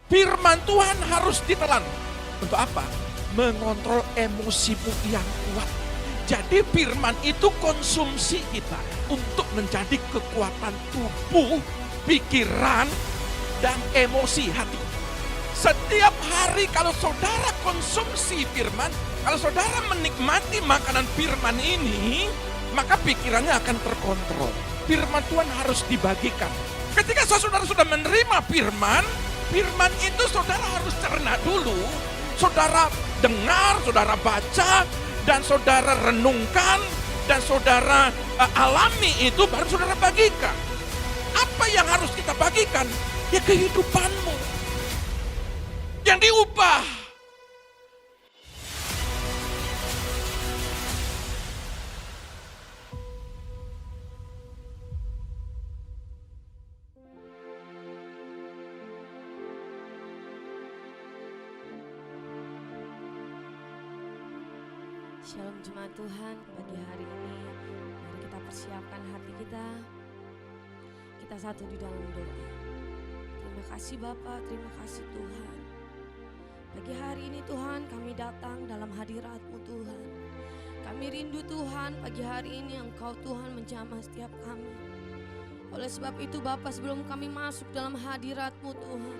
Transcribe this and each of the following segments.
Firman Tuhan harus ditelan. Untuk apa? Mengontrol emosimu yang kuat. Jadi firman itu konsumsi kita untuk menjadi kekuatan tubuh, pikiran, dan emosi hati. Setiap hari kalau saudara konsumsi firman, kalau saudara menikmati makanan firman ini, maka pikirannya akan terkontrol. Firman Tuhan harus dibagikan. Ketika saudara sudah menerima firman, firman itu saudara harus cerna dulu. Saudara dengar, saudara baca, dan saudara renungkan, dan saudara alami itu baru saudara bagikan. Apa yang harus kita bagikan? Ya kehidupanmu yang diubah. Shalom jemaat Tuhan, pagi hari ini mari kita persiapkan hati kita. Kita satu di dalam doa. Terima kasih Bapa, terima kasih Tuhan. Pagi hari ini Tuhan kami datang dalam hadirat-Mu Tuhan. Kami rindu Tuhan pagi hari ini Engkau Tuhan menjamah setiap kami. Oleh sebab itu Bapa, sebelum kami masuk dalam hadirat-Mu Tuhan,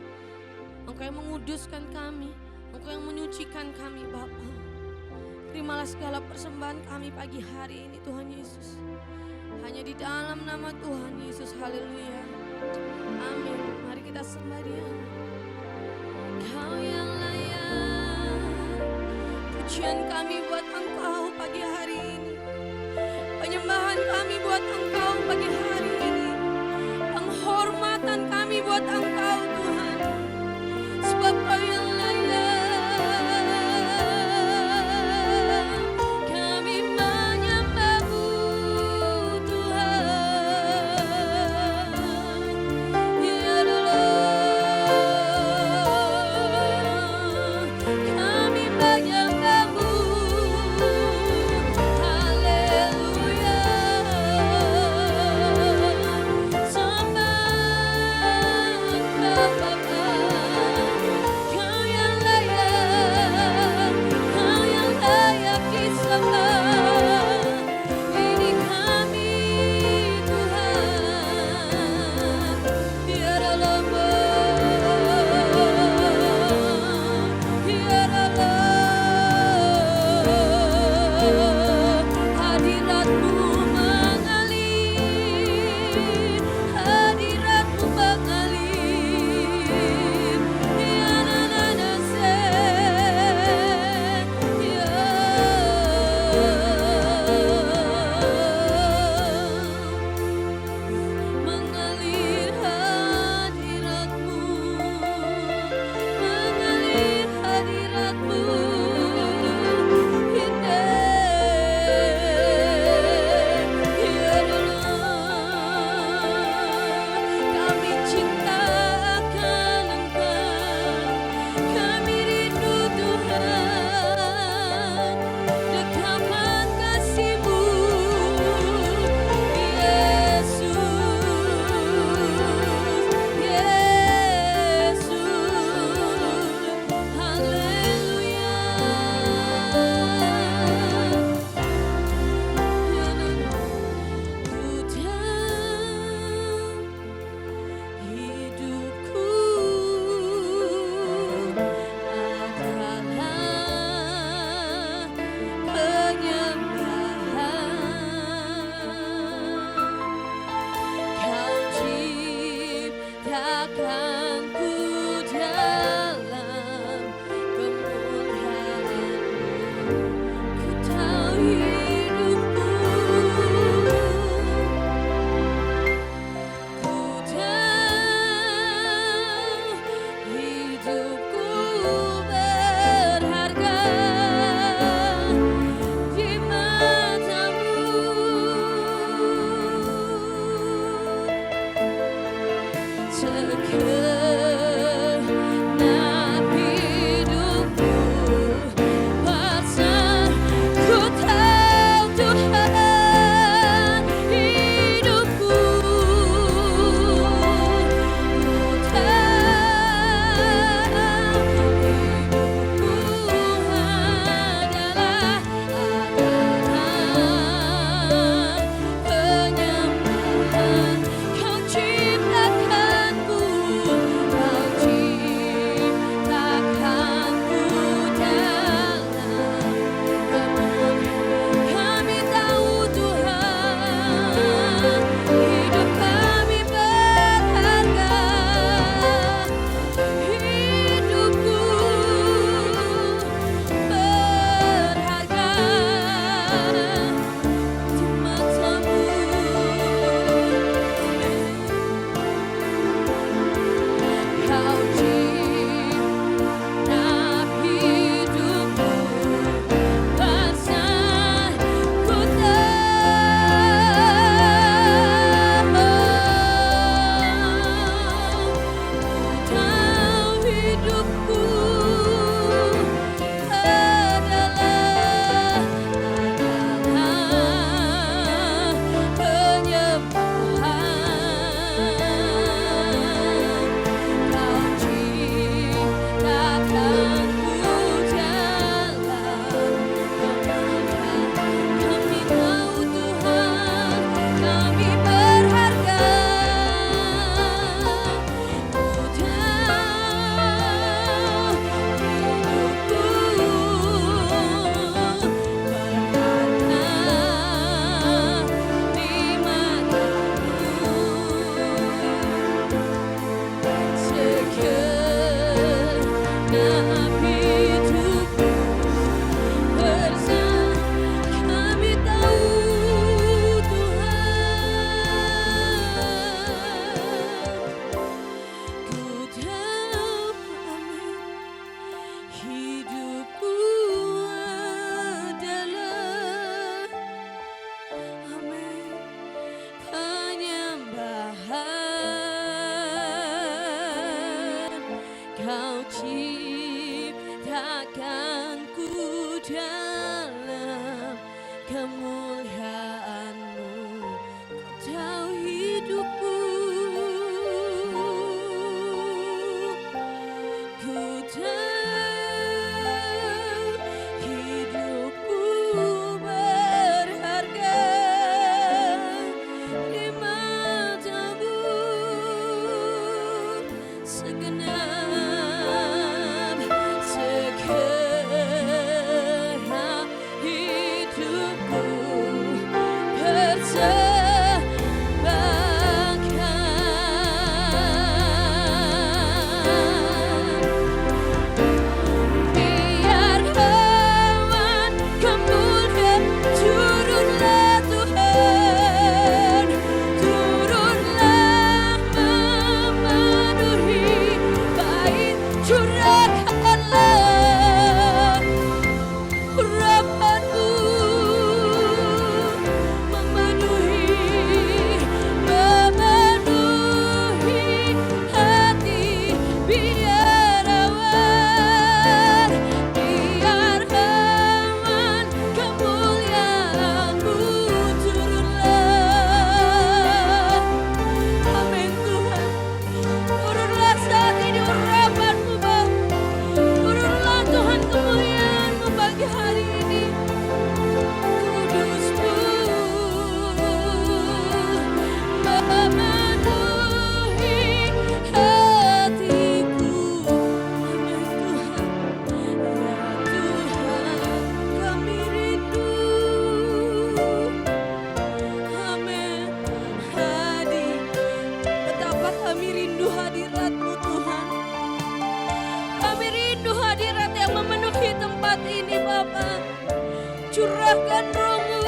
Engkau yang menguduskan kami, Engkau yang menyucikan kami Bapa. Terimalah segala persembahan kami pagi hari ini Tuhan Yesus. Hanya di dalam nama Tuhan Yesus, haleluya. Amin. Mari kita sembah Dia. Kau yang layak, pujian kami buat Engkau pagi hari ini. Penyembahan kami buat Engkau pagi hari ini. Penghormatan kami buat Engkau Tuhan. Sebab Kau yang layak. hidupku adalah amin penyembahan. Kau ciptakanku dalam kemuliaan-Mu. Kau tahu hidupku, ku tahu hidupku berharga di mata-Mu. Segenap hidupku persembahkan. Biar awan kemuliaan turunlah Tuhan, turunlah memenuhi bait, curahkanlah urapan-Mu memenuhi hati. Biar awan kemuliaan-Mu turunlah. Amin Tuhan, turunlah saat ini urapan-Mu Bapa. Turunlah Tuhan kemuliaan-Mu pagi hari ini. Kudus-Mu memenuhi hatiku. Amin Tuhan, ya Tuhan kami rindu. Amin. Betapa kami rindu hadirat-Mu Tuhan. Kami rindu hadirat yang memenuhi tempat ini Bapa. Curahkan Roh-Mu,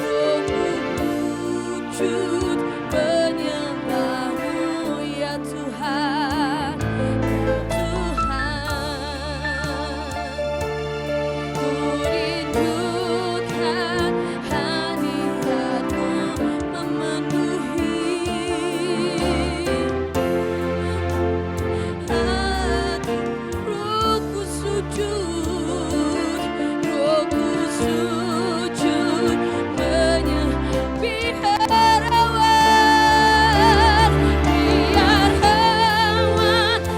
Roh-Mu wujud penyembah-Mu ya Tuhan, ya Tuhan. Ku rindukan hadirat-Mu memenuhi hati. Rohku sujud, Rohku sujud biar awan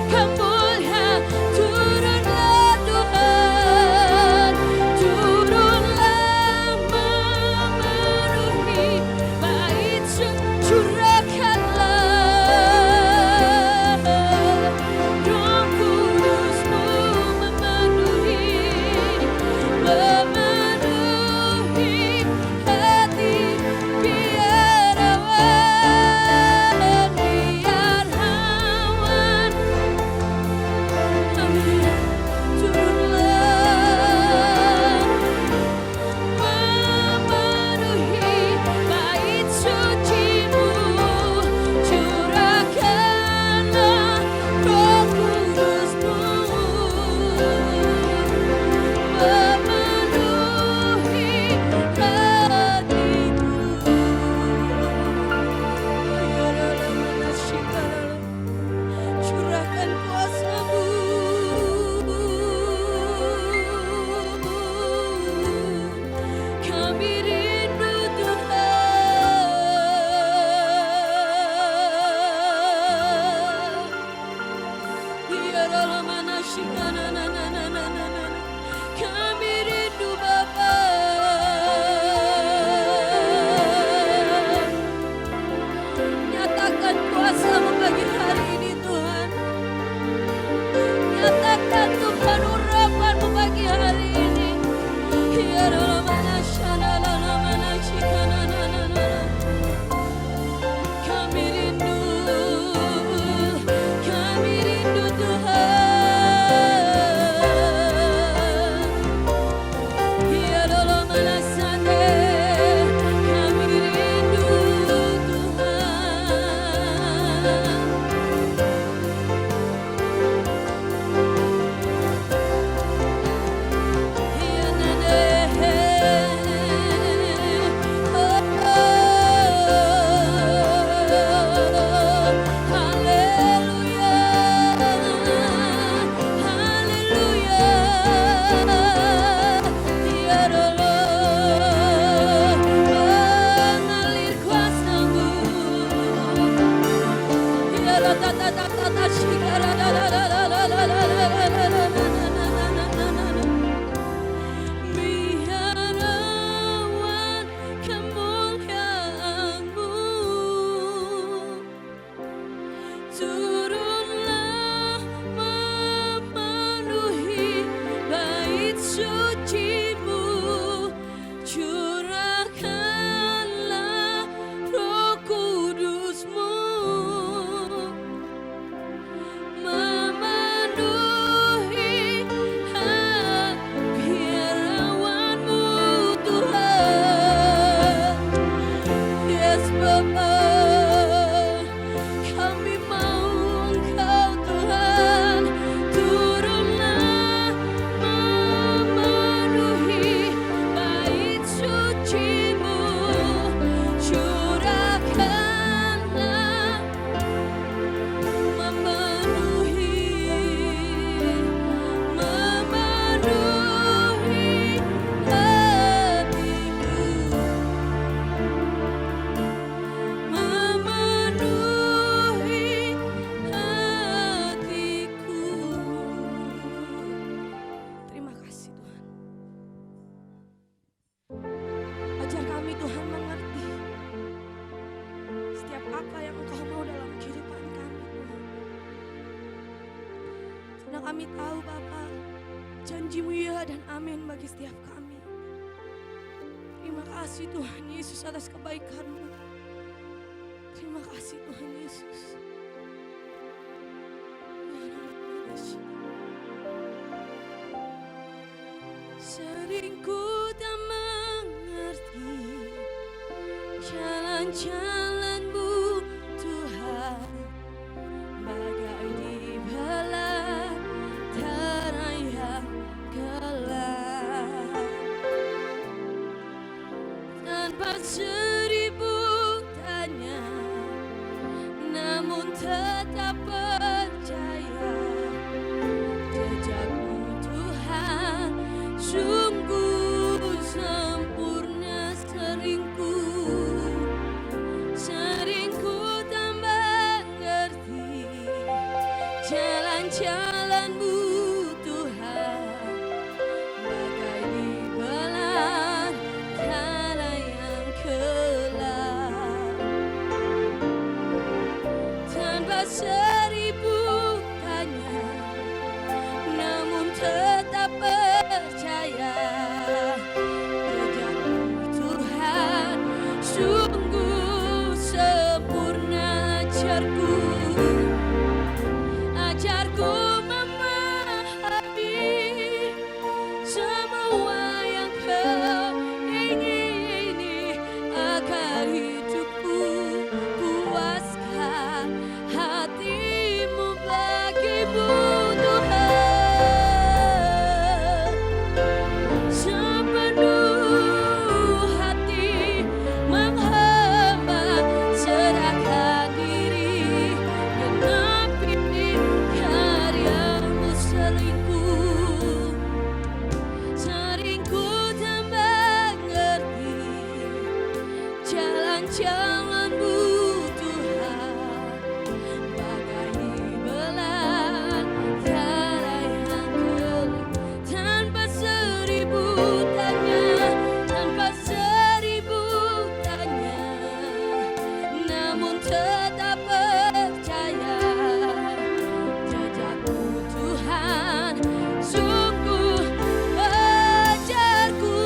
kemuliaan turunlah Tuhan, turunlah memenuhi bait, curahkanlah Roh Kudus-Mu memenuhi hati. Biar awan amin turunlah memenuhi bait suci-Mu, curahkanlah Roh Kudus-Mu memenuhi hatiku. Curahkan kuasa-Mu, kami rindu Tuhan. Biar kami rindu Bapa. Nyatakan kuasa-Mu pagi hari ini Tuhan. Nyatakan Tuhan urapan-Mu pagi hari ini. Kami rindu Tuhan. Karena kami tahu Bapa, janji-Mu ya dan amin bagi setiap kami. Terima kasih Tuhan Yesus atas kebaikan-Mu. Terima kasih Tuhan Yesus. Sering ku tak mengerti jalan-jalan-Mu Tuhan, bagai di belantara yang gelap. Tanpa seribu tanya, namun tetap percaya jejak-Mu Tuhan sungguh sempurna. Seringku tak mengerti jalan-jalan-Mu Tuhan, bagai di belantara yang gelap. Tanpa seribu tanya, namun tetap percaya jejak-Mu Tuhan sungguh sempurna. Ajarku memahami semua yang Kau ingini agar hidupku puaskan hati-Mu bagimu Tuhan. Sepenuh hati menghamba, serahkan diri, genapi karya-Mu selingkuh. Sering ku tak mengerti jalan-jalan-Mu Tuhan, bagai di belantara yang gelap. Tanpa seribu tanya, namun tetap percaya jejak-Mu Tuhan sungguh ajarku.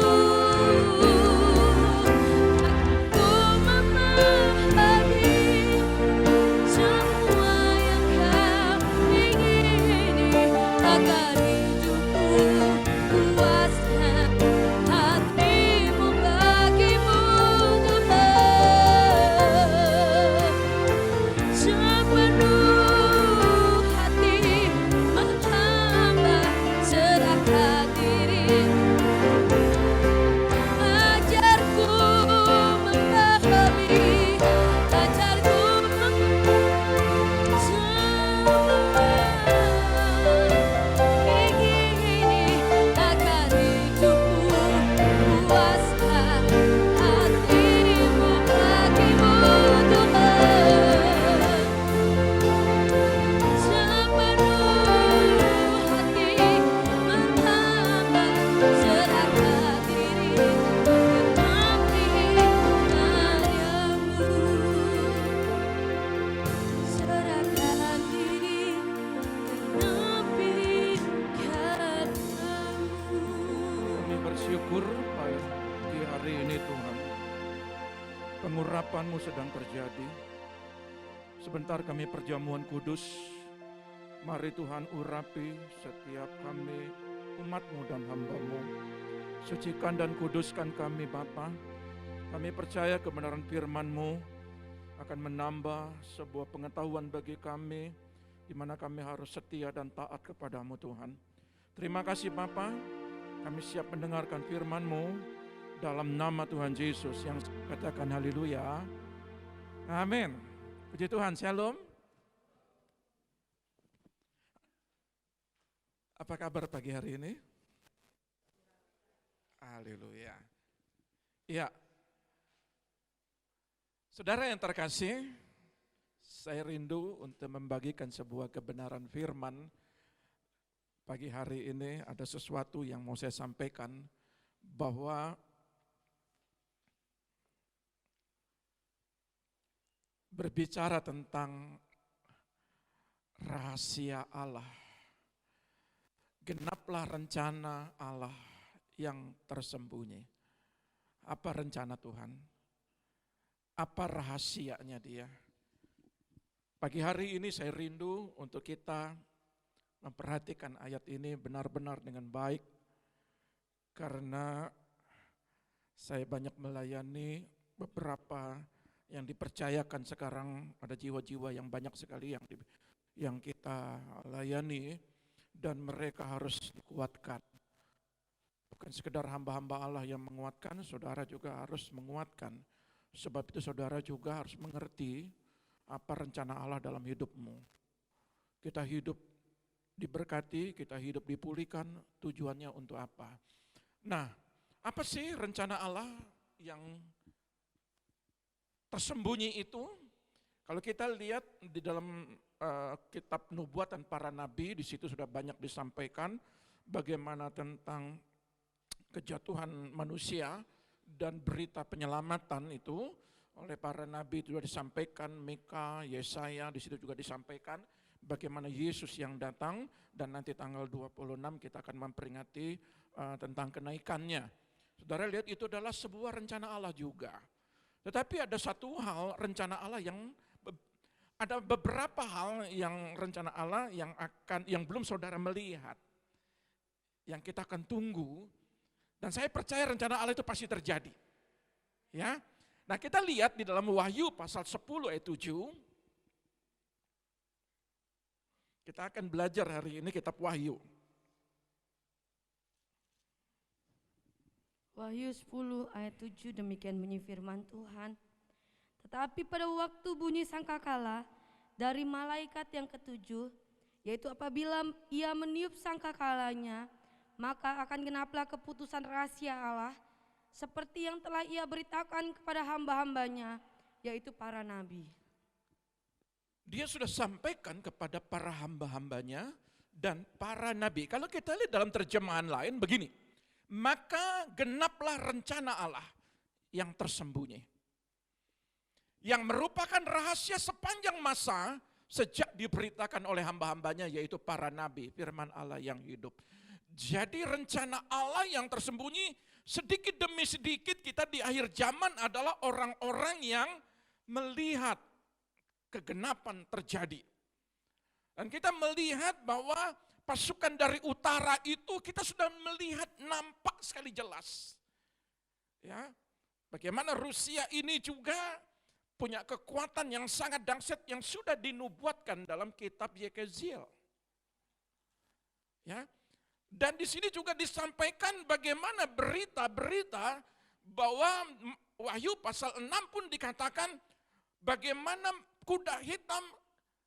Aku memahami semua yang Kau ingini agar hidupku puaskan hati-Mu bagimu Tuhan. Sepenuh hati menghamba, serahkan diri. Ajarku memahami, ajarku semua ingini agar hidupku puaskan hati-Mu bagimu Tuhan. Sepenuh hati menghamba, serahkan diri, genapi karya-Mu. Serahkan diri, genapi karya-Mu. Kami bersyukur pagi hari ini Tuhan, pengurapan-Mu sedang terjadi. Sebentar kami perjamuan kudus, mari Tuhan urapi setiap kami umat-Mu dan hamba-Mu. Sucikan dan kuduskan kami Bapa. Kami percaya kebenaran firman-Mu akan menambah sebuah pengetahuan bagi kami, di mana kami harus setia dan taat kepada-Mu Tuhan. Terima kasih Bapa, kami siap mendengarkan firman-Mu dalam nama Tuhan Yesus yang katakan haleluya. Amin. Puji Tuhan, shalom. Apa kabar pagi hari ini? Haleluya. Ya, saudara yang terkasih, saya rindu untuk membagikan sebuah kebenaran firman. Pagi hari ini ada sesuatu yang mau saya sampaikan, bahwa berbicara tentang rahasia Allah, genaplah rencana Allah yang tersembunyi. Apa rencana Tuhan? Apa rahasianya Dia? Pagi hari ini saya rindu untuk kita memperhatikan ayat ini benar-benar dengan baik, karena saya banyak melayani beberapa yang dipercayakan sekarang, ada jiwa-jiwa yang banyak sekali yang kita layani, dan mereka harus dikuatkan. Bukan sekedar hamba-hamba Allah yang menguatkan, saudara juga harus menguatkan. Sebab itu saudara juga harus mengerti apa rencana Allah dalam hidupmu. Kita hidup diberkati, kita hidup dipulihkan, tujuannya untuk apa? Nah, apa sih rencana Allah yang tersembunyi itu? Kalau kita lihat di dalam kitab nubuatan para nabi, di situ sudah banyak disampaikan bagaimana tentang kejatuhan manusia dan berita penyelamatan itu oleh para nabi itu sudah disampaikan. Mika, Yesaya, di situ juga disampaikan bagaimana Yesus yang datang, dan nanti tanggal 26 kita akan memperingati tentang kenaikannya. Saudara lihat, itu adalah sebuah rencana Allah juga. Tetapi ada satu hal rencana Allah ada beberapa hal yang rencana Allah yang belum saudara melihat, yang kita akan tunggu. Dan saya percaya rencana Allah itu pasti terjadi. Ya. Nah, kita lihat di dalam Wahyu pasal 10 ayat 7. Kita akan belajar hari ini kitab Wahyu. Wahyu 10 ayat 7, demikian bunyi firman Tuhan. Tetapi pada waktu bunyi sangkakala dari malaikat yang ketujuh, yaitu apabila ia meniup sangkakalanya, maka akan genaplah keputusan rahasia Allah, seperti yang telah ia beritakan kepada hamba-hambanya, yaitu para nabi. Dia sudah sampaikan kepada para hamba-hambanya dan para nabi. Kalau kita lihat dalam terjemahan lain begini, maka genaplah rencana Allah yang tersembunyi, yang merupakan rahasia sepanjang masa sejak diberitakan oleh hamba-hambanya, yaitu para nabi, firman Allah yang hidup. Jadi rencana Allah yang tersembunyi, sedikit demi sedikit kita di akhir zaman adalah orang-orang yang melihat kegenapan terjadi. Dan kita melihat bahwa pasukan dari utara itu kita sudah melihat nampak sekali jelas. Ya, bagaimana Rusia ini juga punya kekuatan yang sangat dahsyat yang sudah dinubuatkan dalam kitab Yeskiel. Ya. Dan di sini juga disampaikan bagaimana berita-berita bahwa Wahyu pasal 6 pun dikatakan bagaimana kuda hitam,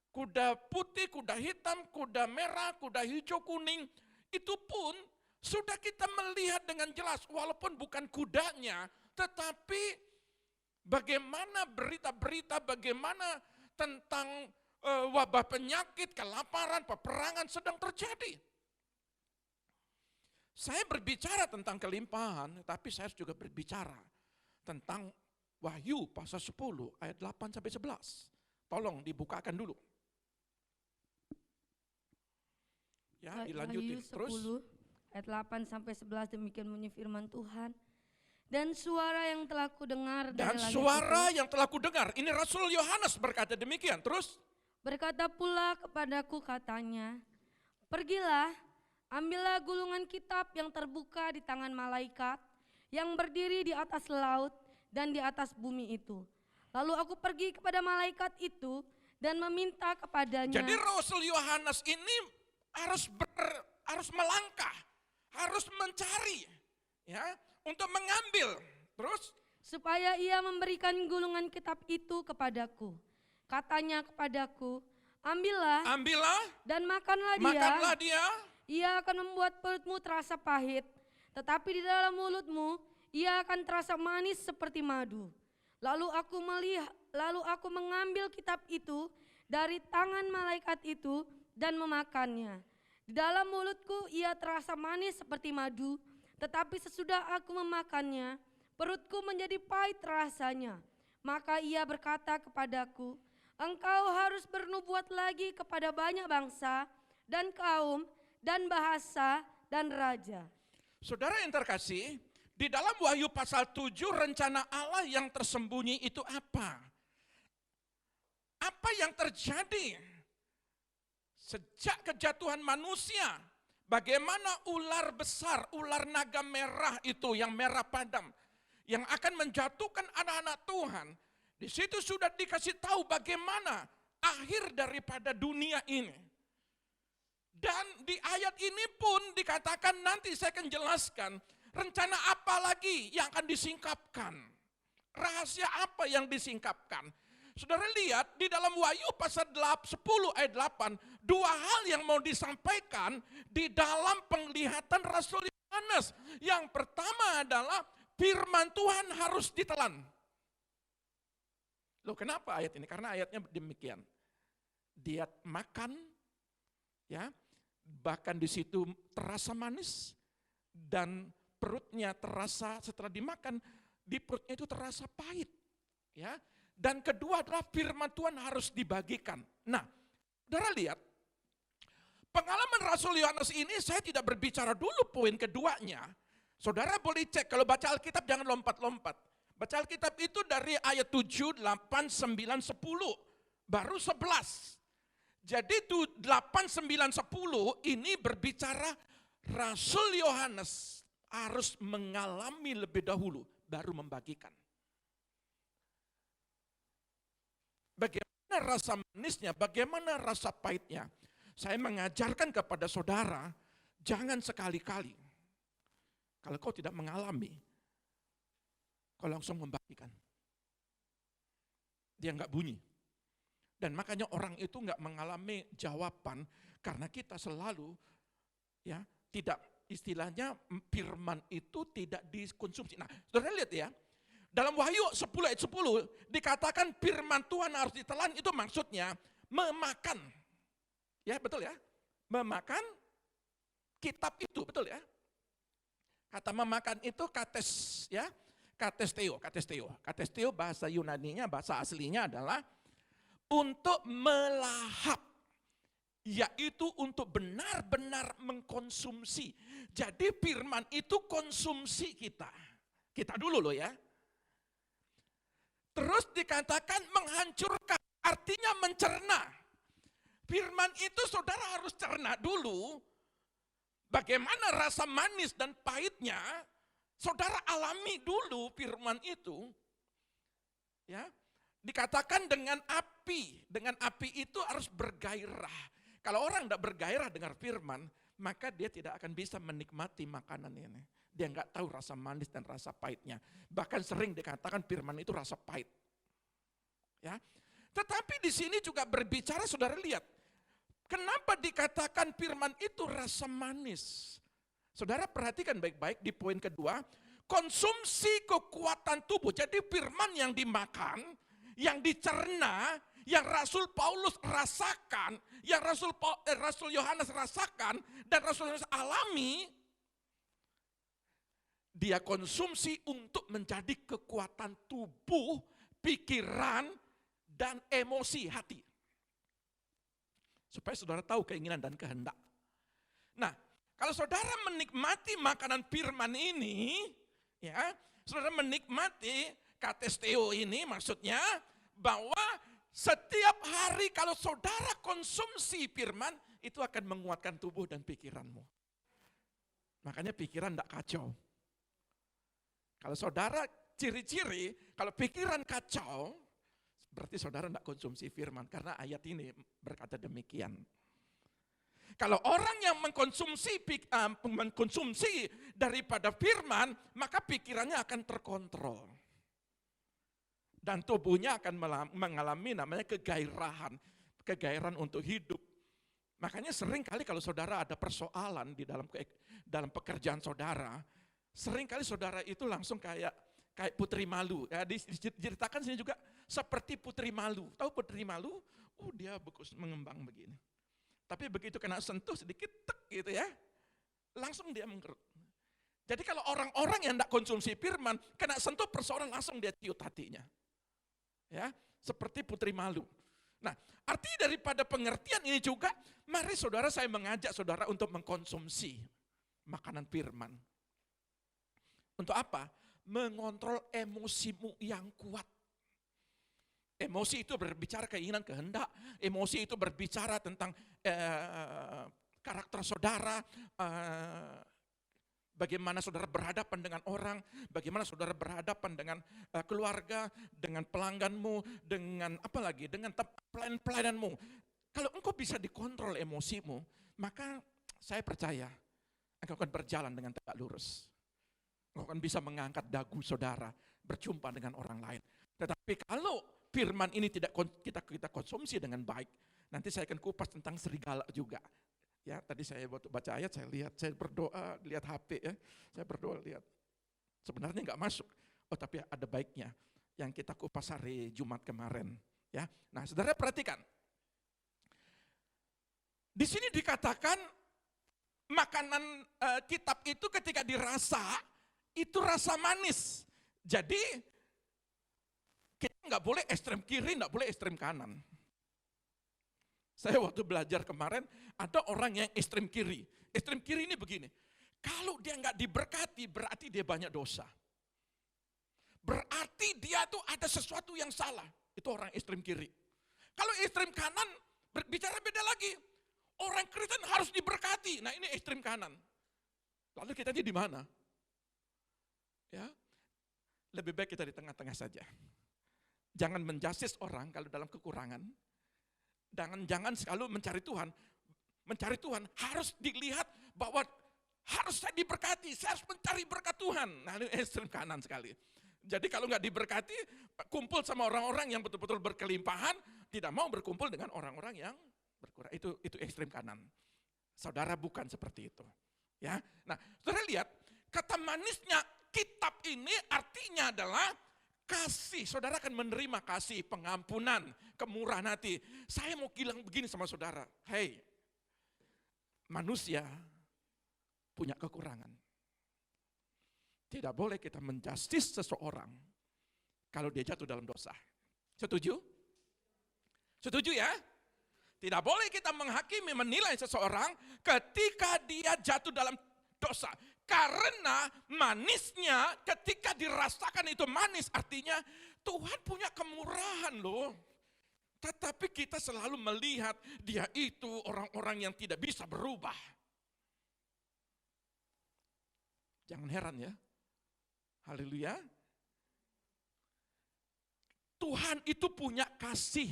kuda putih, kuda hitam, kuda merah, kuda hijau, kuning, itu pun sudah kita melihat dengan jelas, walaupun bukan kudanya, tetapi bagaimana berita-berita, bagaimana tentang wabah penyakit, kelaparan, peperangan sedang terjadi. Saya berbicara tentang kelimpahan, tapi saya juga berbicara tentang Wahyu pasal 10 ayat 8 sampai 11. Tolong dibukakan dulu. Ya, dilanjutin terus. Wahyu 10 ayat 8 sampai 11, demikian bunyi firman Tuhan. Dan suara yang telah kudengar dari langit yang telah kudengar, ini Rasul Yohanes berkata demikian. Terus berkata pula kepadaku, katanya, pergilah, ambillah gulungan kitab yang terbuka di tangan malaikat yang berdiri di atas laut dan di atas bumi itu. Lalu aku pergi kepada malaikat itu dan meminta kepadanya. Jadi Rasul Yohanes ini harus melangkah, harus mencari, ya, untuk mengambil. Terus supaya ia memberikan gulungan kitab itu kepadaku. Katanya kepadaku, ambillah dan makanlah dia. Ia akan membuat perutmu terasa pahit, tetapi di dalam mulutmu ia akan terasa manis seperti madu. Lalu aku mengambil kitab itu dari tangan malaikat itu dan memakannya. Di dalam mulutku ia terasa manis seperti madu, tetapi sesudah aku memakannya, perutku menjadi pahit rasanya. Maka ia berkata kepadaku, engkau harus bernubuat lagi kepada banyak bangsa dan kaum dan bahasa dan raja. Saudara yang terkasih, di dalam Wahyu pasal 7 rencana Allah yang tersembunyi itu apa? Apa yang terjadi sejak kejatuhan manusia? Bagaimana ular besar, ular naga merah itu yang merah padam, yang akan menjatuhkan anak-anak Tuhan. Di situ sudah dikasih tahu bagaimana akhir daripada dunia ini. Dan di ayat ini pun dikatakan, nanti saya akan jelaskan rencana apa lagi yang akan disingkapkan. Rahasia apa yang disingkapkan. Saudara lihat di dalam Wahyu pasal 10 ayat 8, dua hal yang mau disampaikan di dalam penglihatan Rasul Yohanes. Yang pertama adalah firman Tuhan harus ditelan. Loh, kenapa ayat ini? Karena ayatnya demikian. Dia makan, ya, bahkan di situ terasa manis, dan perutnya terasa setelah dimakan, di perutnya itu terasa pahit, ya. Dan kedua adalah firman Tuhan harus dibagikan. Nah, saudara lihat, pengalaman Rasul Yohanes ini saya tidak berbicara dulu poin keduanya. Saudara boleh cek, kalau baca Alkitab jangan lompat-lompat. Baca Alkitab itu dari ayat 7, 8, 9, 10, baru 11. Jadi 8, 9, 10 ini berbicara Rasul Yohanes harus mengalami lebih dahulu, baru membagikan. Bagaimana rasa manisnya, bagaimana rasa pahitnya. Saya mengajarkan kepada saudara, jangan sekali-kali, kalau kau tidak mengalami, kau langsung membagikan. Dia enggak bunyi. Dan makanya orang itu enggak mengalami jawaban, karena kita selalu, ya, tidak, istilahnya firman itu tidak dikonsumsi. Nah, saudara lihat ya, dalam Wahyu 10 ayat 10 dikatakan firman Tuhan harus ditelan, itu maksudnya memakan. Ya, betul ya? Memakan kitab itu, betul ya? Kata memakan itu kates, ya. Katesteo. Katesteo bahasa Yunaninya, bahasa aslinya adalah untuk melahap. Yaitu untuk benar-benar mengkonsumsi. Jadi firman itu konsumsi kita. Kita dulu loh ya. Terus dikatakan menghancurkan, artinya mencerna. Firman itu saudara harus cerna dulu. Bagaimana rasa manis dan pahitnya, saudara alami dulu firman itu. Ya, dikatakan dengan api itu harus bergairah. Kalau orang tidak bergairah dengar firman, maka dia tidak akan bisa menikmati makanan ini. Dia nggak tahu rasa manis dan rasa pahitnya. Bahkan sering dikatakan firman itu rasa pahit. Ya. Tetapi di sini juga berbicara, saudara lihat. Kenapa dikatakan firman itu rasa manis? Saudara perhatikan baik-baik di poin kedua. Konsumsi kekuatan tubuh. Jadi firman yang dimakan, yang dicerna, yang Rasul Paulus rasakan, yang Rasul Yohanes rasakan, dan Rasul Yohanes alami, dia konsumsi untuk menjadi kekuatan tubuh, pikiran, dan emosi hati. Supaya saudara tahu keinginan dan kehendak. Nah, kalau saudara menikmati makanan firman ini, ya, saudara menikmati katesteo ini, maksudnya bahwa setiap hari kalau saudara konsumsi firman, itu akan menguatkan tubuh dan pikiranmu. Makanya pikiran tidak kacau. Kalau saudara ciri-ciri, kalau pikiran kacau, berarti saudara tidak konsumsi firman, karena ayat ini berkata demikian. Kalau orang yang mengkonsumsi daripada firman, maka pikirannya akan terkontrol. Dan tubuhnya akan mengalami namanya kegairahan untuk hidup. Makanya sering kali kalau saudara ada persoalan di dalam pekerjaan saudara, sering kali saudara itu langsung kayak putri malu. Ya, diceritakan sini juga seperti putri malu. Tahu putri malu? Dia bagus mengembang begini. Tapi begitu kena sentuh sedikit, tek gitu ya, langsung dia mengkerut. Jadi kalau orang-orang yang tidak konsumsi firman, kena sentuh persoalan langsung dia ciut hatinya. Ya, seperti putri malu. Nah, arti daripada pengertian ini juga, mari saudara saya mengajak saudara untuk mengkonsumsi makanan firman. Untuk apa? Mengontrol emosimu yang kuat. Emosi itu berbicara keinginan, kehendak. Emosi itu berbicara tentang karakter saudara, bagaimana saudara berhadapan dengan orang, bagaimana saudara berhadapan dengan keluarga, dengan pelangganmu, dengan apa lagi, dengan pelayan-pelayanmu. Kalau engkau bisa dikontrol emosimu, maka saya percaya engkau akan berjalan dengan tegak lurus. Engkau akan bisa mengangkat dagu saudara, berjumpa dengan orang lain. Tetapi kalau firman ini tidak kita konsumsi dengan baik, nanti saya akan kupas tentang serigala juga. Ya, tadi saya waktu baca ayat saya berdoa lihat HP ya, saya berdoa lihat. Sebenarnya nggak masuk, tapi ada baiknya yang kita kupas hari Jumat kemarin. Ya, nah saudara perhatikan, di sini dikatakan makanan kitab itu ketika dirasa itu rasa manis. Jadi kita nggak boleh ekstrem kiri, nggak boleh ekstrem kanan. Saya waktu belajar kemarin, ada orang yang ekstrem kiri. Ekstrem kiri ini begini, kalau dia nggak diberkati, berarti dia banyak dosa. Berarti dia tuh ada sesuatu yang salah. Itu orang ekstrem kiri. Kalau ekstrem kanan, berbicara beda lagi. Orang Kristen harus diberkati. Nah ini ekstrem kanan. Lalu kita di mana? Ya, lebih baik kita di tengah-tengah saja. Jangan menjasis orang kalau dalam kekurangan. Jangan selalu mencari Tuhan. Mencari Tuhan harus dilihat bahwa harus saya diberkati, saya harus mencari berkat Tuhan. Nah ini ekstrem kanan sekali. Jadi kalau nggak diberkati, kumpul sama orang-orang yang betul-betul berkelimpahan, tidak mau berkumpul dengan orang-orang yang berkurang. Itu ekstrem kanan. Saudara bukan seperti itu. Ya, nah saudara lihat, kata manisnya kitab ini artinya adalah kasih. Saudara akan menerima kasih, pengampunan, kemurahan hati. Saya mau bilang begini sama saudara, hey, manusia punya kekurangan. Tidak boleh kita menjustis seseorang kalau dia jatuh dalam dosa. Setuju? Setuju ya? Tidak boleh kita menghakimi, menilai seseorang ketika dia jatuh dalam dosa. Karena manisnya ketika dirasakan itu manis, artinya Tuhan punya kemurahan loh. Tetapi kita selalu melihat dia itu orang-orang yang tidak bisa berubah. Jangan heran ya. Haleluya. Tuhan itu punya kasih.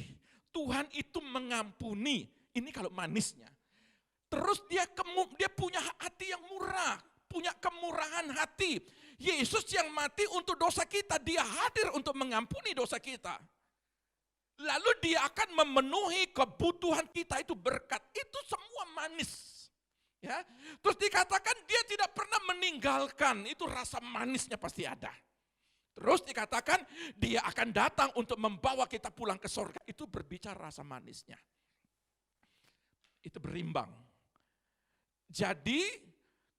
Tuhan itu mengampuni. Ini kalau manisnya. Terus dia punya hati yang murah. Punya kemurahan hati. Yesus yang mati untuk dosa kita, dia hadir untuk mengampuni dosa kita. Lalu dia akan memenuhi kebutuhan kita, itu berkat. Itu semua manis. Ya. Terus dikatakan dia tidak pernah meninggalkan, itu rasa manisnya pasti ada. Terus dikatakan dia akan datang untuk membawa kita pulang ke surga, itu berbicara rasa manisnya. Itu berimbang. Jadi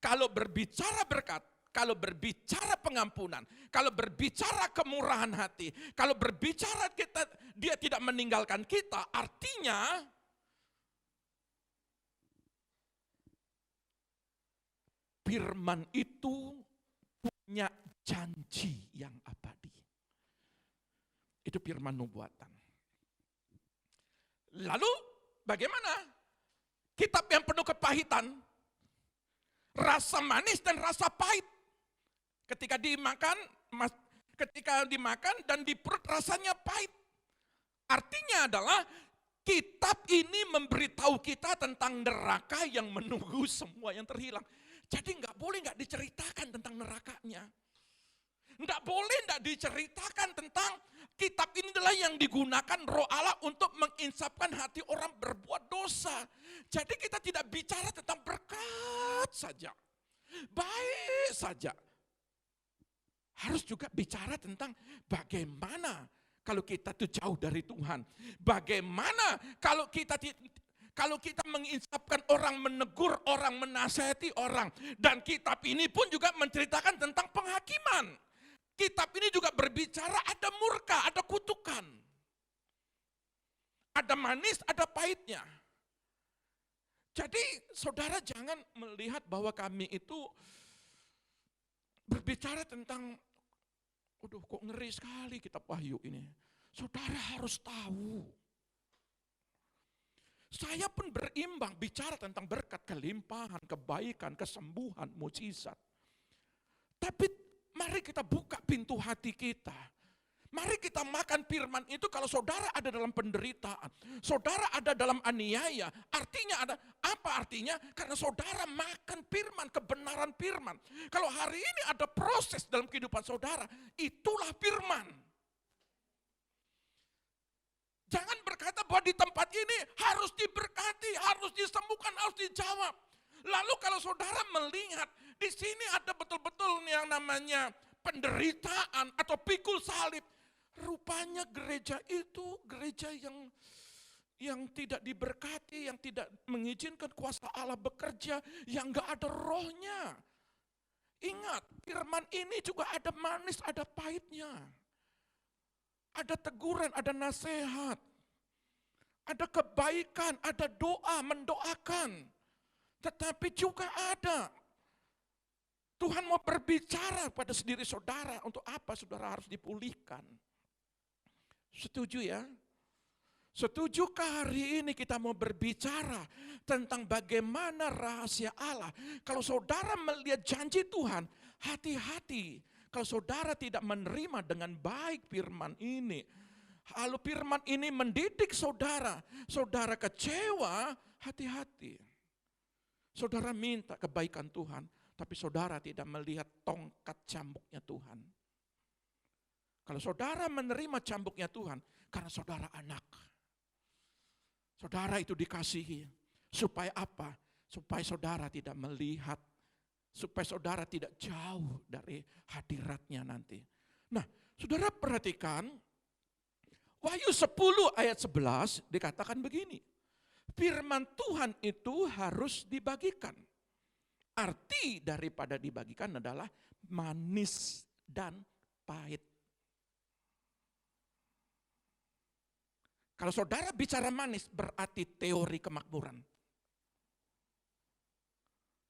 kalau berbicara berkat, kalau berbicara pengampunan, kalau berbicara kemurahan hati, kalau berbicara dia tidak meninggalkan kita, artinya firman itu punya janji yang abadi. Itu firman nubuatan. Lalu bagaimana? Kitab yang penuh kepahitan, rasa manis dan rasa pahit. Ketika dimakan dan di perut rasanya pahit. Artinya adalah kitab ini memberitahu kita tentang neraka yang menunggu semua yang terhilang. Jadi nggak boleh nggak diceritakan tentang nerakanya. Nggak boleh nggak diceritakan tentang kitab ini adalah yang digunakan Roh Allah untuk menginsapkan hati orang berbuat dosa. Jadi kita tidak bicara tentang berkat saja, baik saja. Harus juga bicara tentang bagaimana kalau kita itu jauh dari Tuhan. Bagaimana kalau kita menginsapkan orang, menegur orang, menasihati orang. Dan kitab ini pun juga menceritakan tentang penghakiman. Kitab ini juga berbicara ada murka, ada kutukan. Ada manis, ada pahitnya. Jadi saudara jangan melihat bahwa kami itu berbicara tentang, aduh kok ngeri sekali kitab Wahyu ini. Saudara harus tahu. Saya pun berimbang bicara tentang berkat, kelimpahan, kebaikan, kesembuhan, mujizat. Tapi mari kita buka pintu hati kita. Mari kita makan firman itu. Kalau saudara ada dalam penderitaan, saudara ada dalam aniaya, artinya ada, apa artinya? Karena saudara makan firman, kebenaran firman. Kalau hari ini ada proses dalam kehidupan saudara, itulah firman. Jangan berkata bahwa di tempat ini harus diberkati, harus disembuhkan, harus dijawab. Lalu kalau saudara melihat di sini ada betul-betul yang namanya penderitaan atau pikul salib, rupanya gereja itu gereja yang tidak diberkati, yang tidak mengizinkan kuasa Allah bekerja, yang gak ada rohnya. Ingat, firman ini juga ada manis, ada pahitnya. Ada teguran, ada nasihat. Ada kebaikan, ada doa, mendoakan. Tetapi juga ada, Tuhan mau berbicara pada sendiri saudara, untuk apa saudara harus dipulihkan. Setuju ya? Setujukah hari ini kita mau berbicara tentang bagaimana rahasia Allah? Kalau saudara melihat janji Tuhan, hati-hati. Kalau saudara tidak menerima dengan baik firman ini, lalu firman ini mendidik saudara, saudara kecewa, hati-hati. Saudara minta kebaikan Tuhan, tapi saudara tidak melihat tongkat cambuknya Tuhan. Kalau saudara menerima cambuknya Tuhan, karena saudara anak. Saudara itu dikasihi, supaya apa? Supaya saudara tidak melihat, supaya saudara tidak jauh dari hadiratnya nanti. Nah, saudara perhatikan, Wahyu 10 ayat 11 dikatakan begini, firman Tuhan itu harus dibagikan. Arti daripada dibagikan adalah manis dan pahit. Kalau saudara bicara manis berarti teori kemakmuran.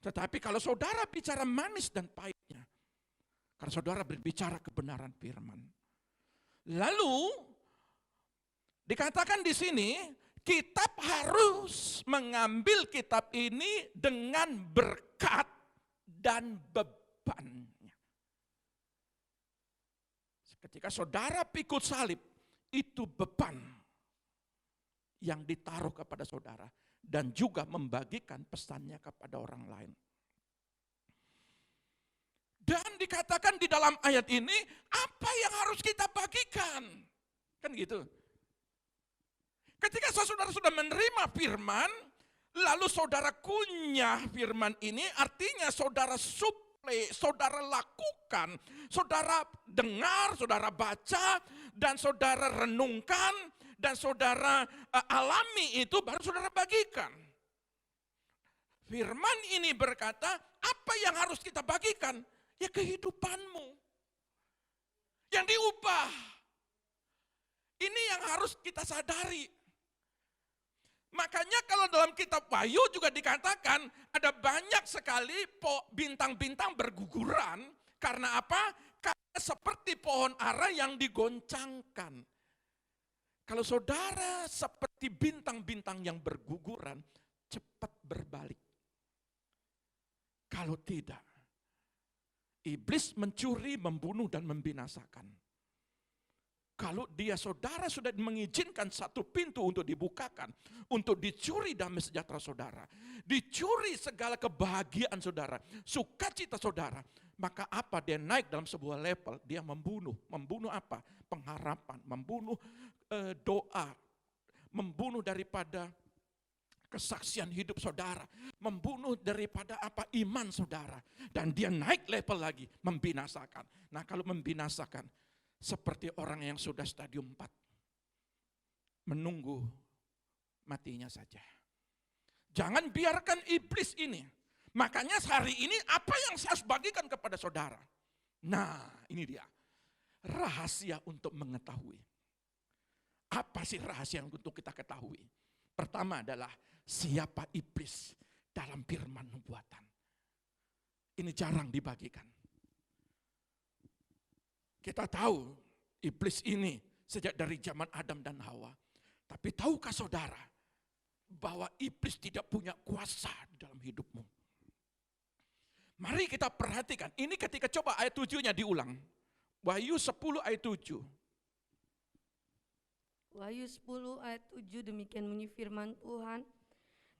Tetapi kalau saudara bicara manis dan pahitnya, karena saudara berbicara kebenaran firman. Lalu dikatakan di sini, kitab harus mengambil kitab ini dengan berkat dan bebannya. Ketika saudara pikul salib, itu beban yang ditaruh kepada saudara dan juga membagikan pesannya kepada orang lain. Dan dikatakan di dalam ayat ini, apa yang harus kita bagikan? Kan gitu. Ketika saudara sudah menerima firman, lalu saudara kunyah firman ini, artinya saudara suplai, saudara lakukan, saudara dengar, saudara baca, dan saudara renungkan, dan saudara alami itu baru saudara bagikan. Firman ini berkata, apa yang harus kita bagikan? Ya kehidupanmu. Yang diubah. Ini yang harus kita sadari. Makanya kalau dalam kitab Wahyu juga dikatakan, ada banyak sekali bintang-bintang berguguran. Karena apa? Karena seperti pohon ara yang digoncangkan. Kalau saudara seperti bintang-bintang yang berguguran, cepat berbalik. Kalau tidak, iblis mencuri, membunuh, dan membinasakan. Kalau dia saudara sudah mengizinkan satu pintu untuk dibukakan, untuk dicuri damai sejahtera saudara, dicuri segala kebahagiaan saudara, sukacita saudara, maka apa? Dia naik dalam sebuah level, dia membunuh. Membunuh apa? Pengharapan, membunuh doa, membunuh daripada kesaksian hidup saudara, membunuh daripada apa? Iman saudara. Dan dia naik level lagi, membinasakan. Nah kalau membinasakan, seperti orang yang sudah stadium 4, menunggu matinya saja. Jangan biarkan iblis ini. Makanya hari ini apa yang saya harus bagikan kepada saudara? Nah ini dia, rahasia untuk mengetahui. Apa sih rahasia yang untuk kita ketahui? Pertama adalah siapa iblis dalam firman nubuatan. Ini jarang dibagikan. Kita tahu iblis ini sejak dari zaman Adam dan Hawa. Tapi tahukah saudara bahwa iblis tidak punya kuasa di dalam hidupmu? Mari kita perhatikan. Ini ketika coba ayat 7-nya diulang. Wahyu 10 ayat 7. Wahyu 10 ayat 7 demikian bunyi firman Tuhan.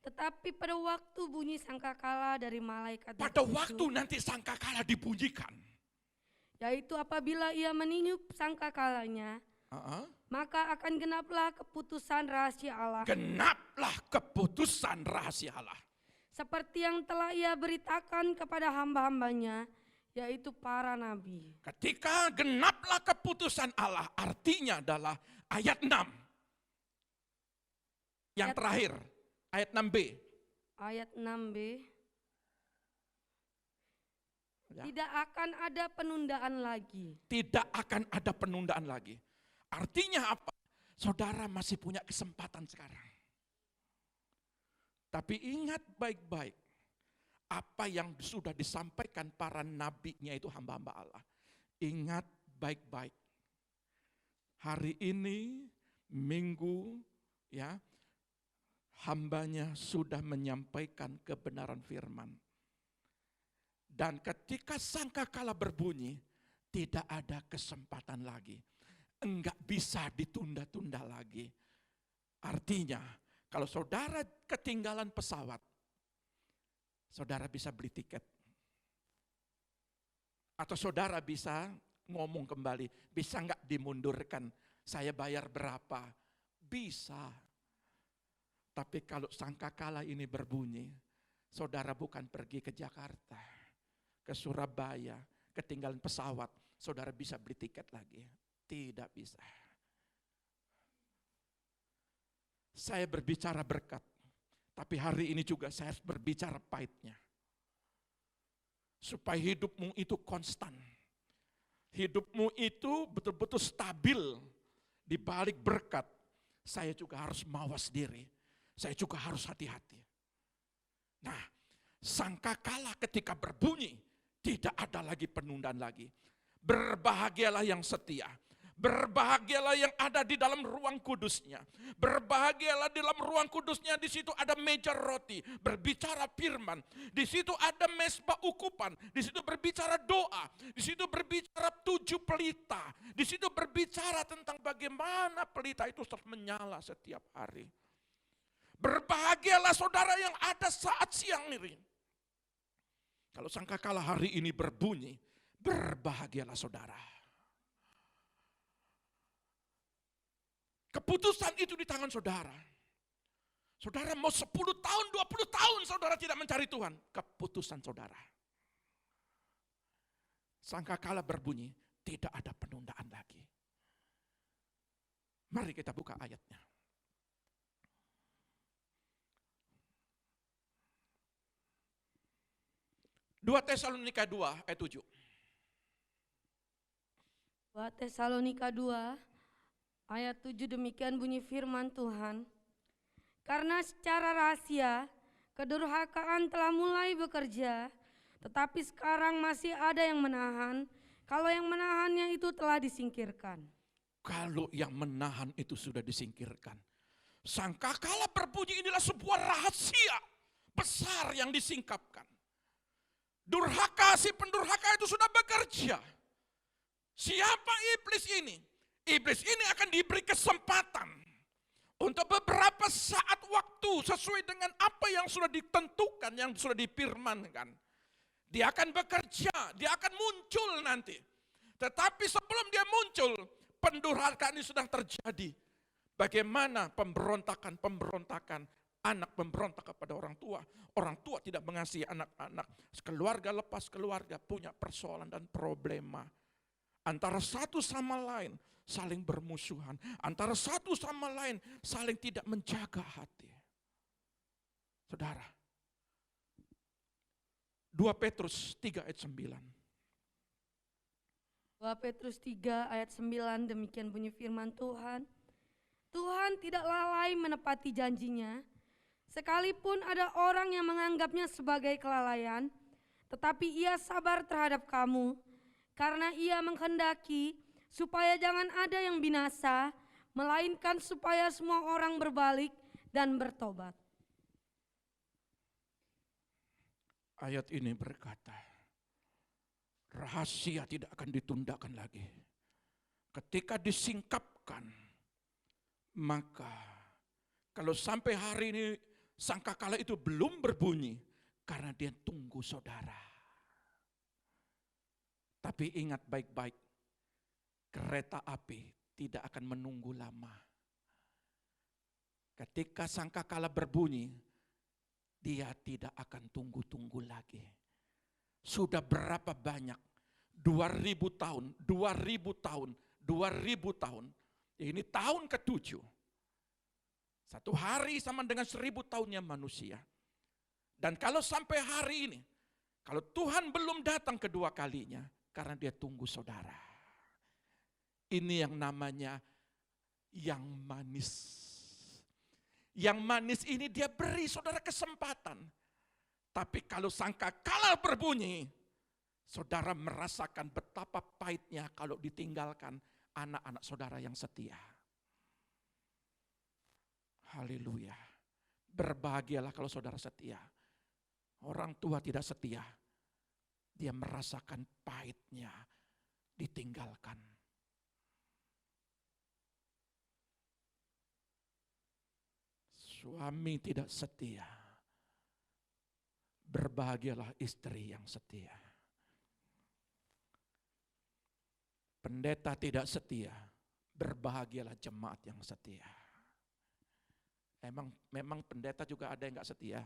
Tetapi pada waktu bunyi sangkakala dari malaikat Pada waktu nanti sangkakala dibunyikan. yaitu apabila ia meniup sangkakalanya, maka akan genaplah keputusan rahasia Allah. Genaplah keputusan rahasia Allah. Seperti yang telah ia beritakan kepada hamba-hambanya, yaitu para nabi. Ketika genaplah keputusan Allah, artinya adalah ayat 6. Yang terakhir, ayat 6b. Ayat 6b. Ya. Tidak akan ada penundaan lagi. Tidak akan ada penundaan lagi. Artinya apa? Saudara masih punya kesempatan sekarang. Tapi ingat baik-baik. Apa yang sudah disampaikan para nabinya itu hamba-hamba Allah. Ingat baik-baik. Hari ini, Minggu, ya, hambanya sudah menyampaikan kebenaran firman. Dan ketika sangkakala berbunyi, tidak ada kesempatan lagi. Enggak bisa ditunda-tunda lagi. Artinya, kalau saudara ketinggalan pesawat, saudara bisa beli tiket. Atau saudara bisa ngomong kembali, bisa enggak dimundurkan, saya bayar berapa? Bisa. Tapi kalau sangkakala ini berbunyi, saudara bukan pergi ke Jakarta, ke Surabaya, ketinggalan pesawat, saudara bisa beli tiket lagi. Tidak bisa. Saya berbicara berkat, tapi hari ini juga saya harus berbicara pahitnya. Supaya hidupmu itu konstan. Hidupmu itu betul-betul stabil di balik berkat. Saya juga harus mawas diri. Saya juga harus hati-hati. Nah, sangkakala ketika berbunyi, tidak ada lagi penundaan lagi. Berbahagialah yang setia. Berbahagialah yang ada di dalam ruang kudusnya. Berbahagialah di dalam ruang kudusnya, di situ ada meja roti, berbicara firman. Di situ ada mesbah ukupan, di situ berbicara doa, di situ berbicara 7 pelita. Di situ berbicara tentang bagaimana pelita itu terus menyala setiap hari. Berbahagialah saudara yang ada saat siang ini. Kalau sangkakala hari ini berbunyi, berbahagialah saudara. Keputusan itu di tangan saudara. Saudara mau 10 tahun, 20 tahun saudara tidak mencari Tuhan. Keputusan saudara. Sangkakala berbunyi, tidak ada penundaan lagi. Mari kita buka ayatnya. Dua Tesalonika 2 ayat 7. 2 Tesalonika 2 ayat 7 demikian bunyi firman Tuhan. Karena secara rahasia kedurhakaan telah mulai bekerja, tetapi sekarang masih ada yang menahan, kalau yang menahannya itu telah disingkirkan. Kalau yang menahan itu sudah disingkirkan. Sangkakala berbunyi inilah sebuah rahasia besar yang disingkapkan. Durhaka, si pendurhaka itu sudah bekerja. Siapa iblis ini? Iblis ini akan diberi kesempatan untuk beberapa saat waktu sesuai dengan apa yang sudah ditentukan, yang sudah difirmankan. Dia akan bekerja, dia akan muncul nanti. Tetapi sebelum dia muncul, pendurhakaan ini sedang terjadi. Bagaimana pemberontakan anak memberontak kepada orang tua tidak mengasihi anak-anak, keluarga lepas keluarga punya persoalan dan problema. Antara satu sama lain saling bermusuhan, antara satu sama lain saling tidak menjaga hati. Saudara, 2 Petrus 3 ayat 9. 2 Petrus 3 ayat 9 demikian bunyi firman Tuhan. Tuhan tidak lalai menepati janjinya. Sekalipun ada orang yang menganggapnya sebagai kelalaian, tetapi Ia sabar terhadap kamu, karena Ia menghendaki supaya jangan ada yang binasa, melainkan supaya semua orang berbalik dan bertobat. Ayat ini berkata, rahasia tidak akan ditundakan lagi. Ketika disingkapkan, maka kalau sampai hari ini sangkakala itu belum berbunyi, karena dia tunggu saudara. Tapi ingat baik-baik, kereta api tidak akan menunggu lama. Ketika sangkakala berbunyi, dia tidak akan tunggu-tunggu lagi. Sudah berapa banyak? 2000 tahun, 2000 tahun, 2000 tahun. Ini tahun ke-7. Satu hari sama dengan 1000 tahunnya manusia. Dan kalau sampai hari ini, kalau Tuhan belum datang kedua kalinya, karena dia tunggu saudara. Ini yang namanya yang manis. Yang manis ini dia beri saudara kesempatan. Tapi kalau sangkakala berbunyi, saudara merasakan betapa pahitnya kalau ditinggalkan anak-anak saudara yang setia. Haleluya. Berbahagialah kalau saudara setia. Orang tua tidak setia. Dia merasakan pahitnya ditinggalkan. Suami tidak setia. Berbahagialah istri yang setia. Pendeta tidak setia. Berbahagialah jemaat yang setia. Memang pendeta juga ada yang enggak setia.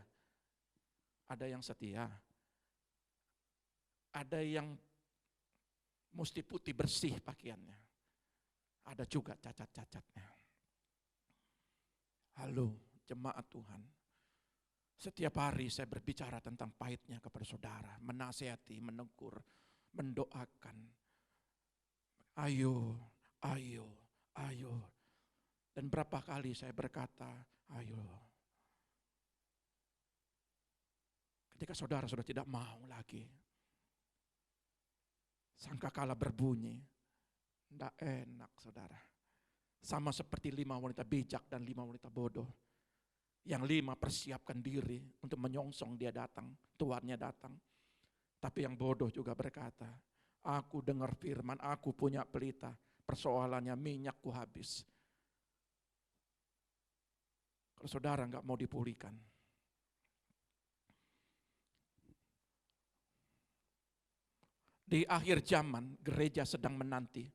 Ada yang setia. Ada yang mesti putih bersih pakaiannya. Ada juga cacat-cacatnya. Halo jemaat Tuhan. Setiap hari saya berbicara tentang pahitnya kepada saudara. Menasihati, menegur, mendoakan. Ayo, ayo, ayo. Dan berapa kali saya berkata, ayo. Ketika saudara sudah tidak mau lagi. Sangkakala berbunyi. Tidak enak saudara. Sama seperti 5 wanita bijak dan 5 wanita bodoh. Yang 5 persiapkan diri untuk menyongsong dia datang. Tuannya datang. Tapi yang bodoh juga berkata, aku dengar firman, aku punya pelita. Persoalannya minyakku habis. Kalau saudara enggak mau dipulihkan. Di akhir zaman gereja sedang menanti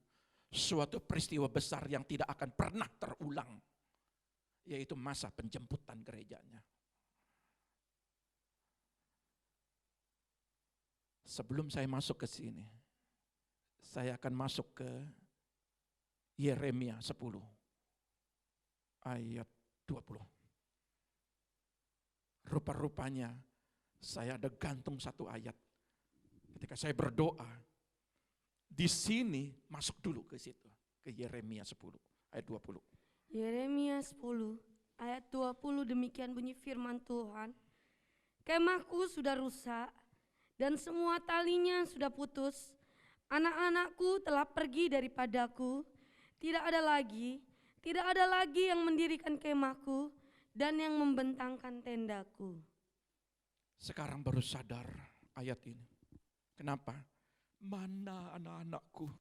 suatu peristiwa besar yang tidak akan pernah terulang. Yaitu masa penjemputan gerejanya. Sebelum saya masuk ke sini, saya akan masuk ke Yeremia 10 ayat 20. Rupa-rupanya saya ada gantung satu ayat. Ketika saya berdoa, di sini masuk dulu ke situ, ke Yeremia 10 ayat 20. Yeremia 10 ayat 20, demikian bunyi firman Tuhan. Kemahku sudah rusak dan semua talinya sudah putus. Anak-anakku telah pergi daripadaku. Tidak ada lagi yang mendirikan kemahku dan yang membentangkan tendaku. Sekarang baru sadar ayat ini. Kenapa? Mana anak-anakku?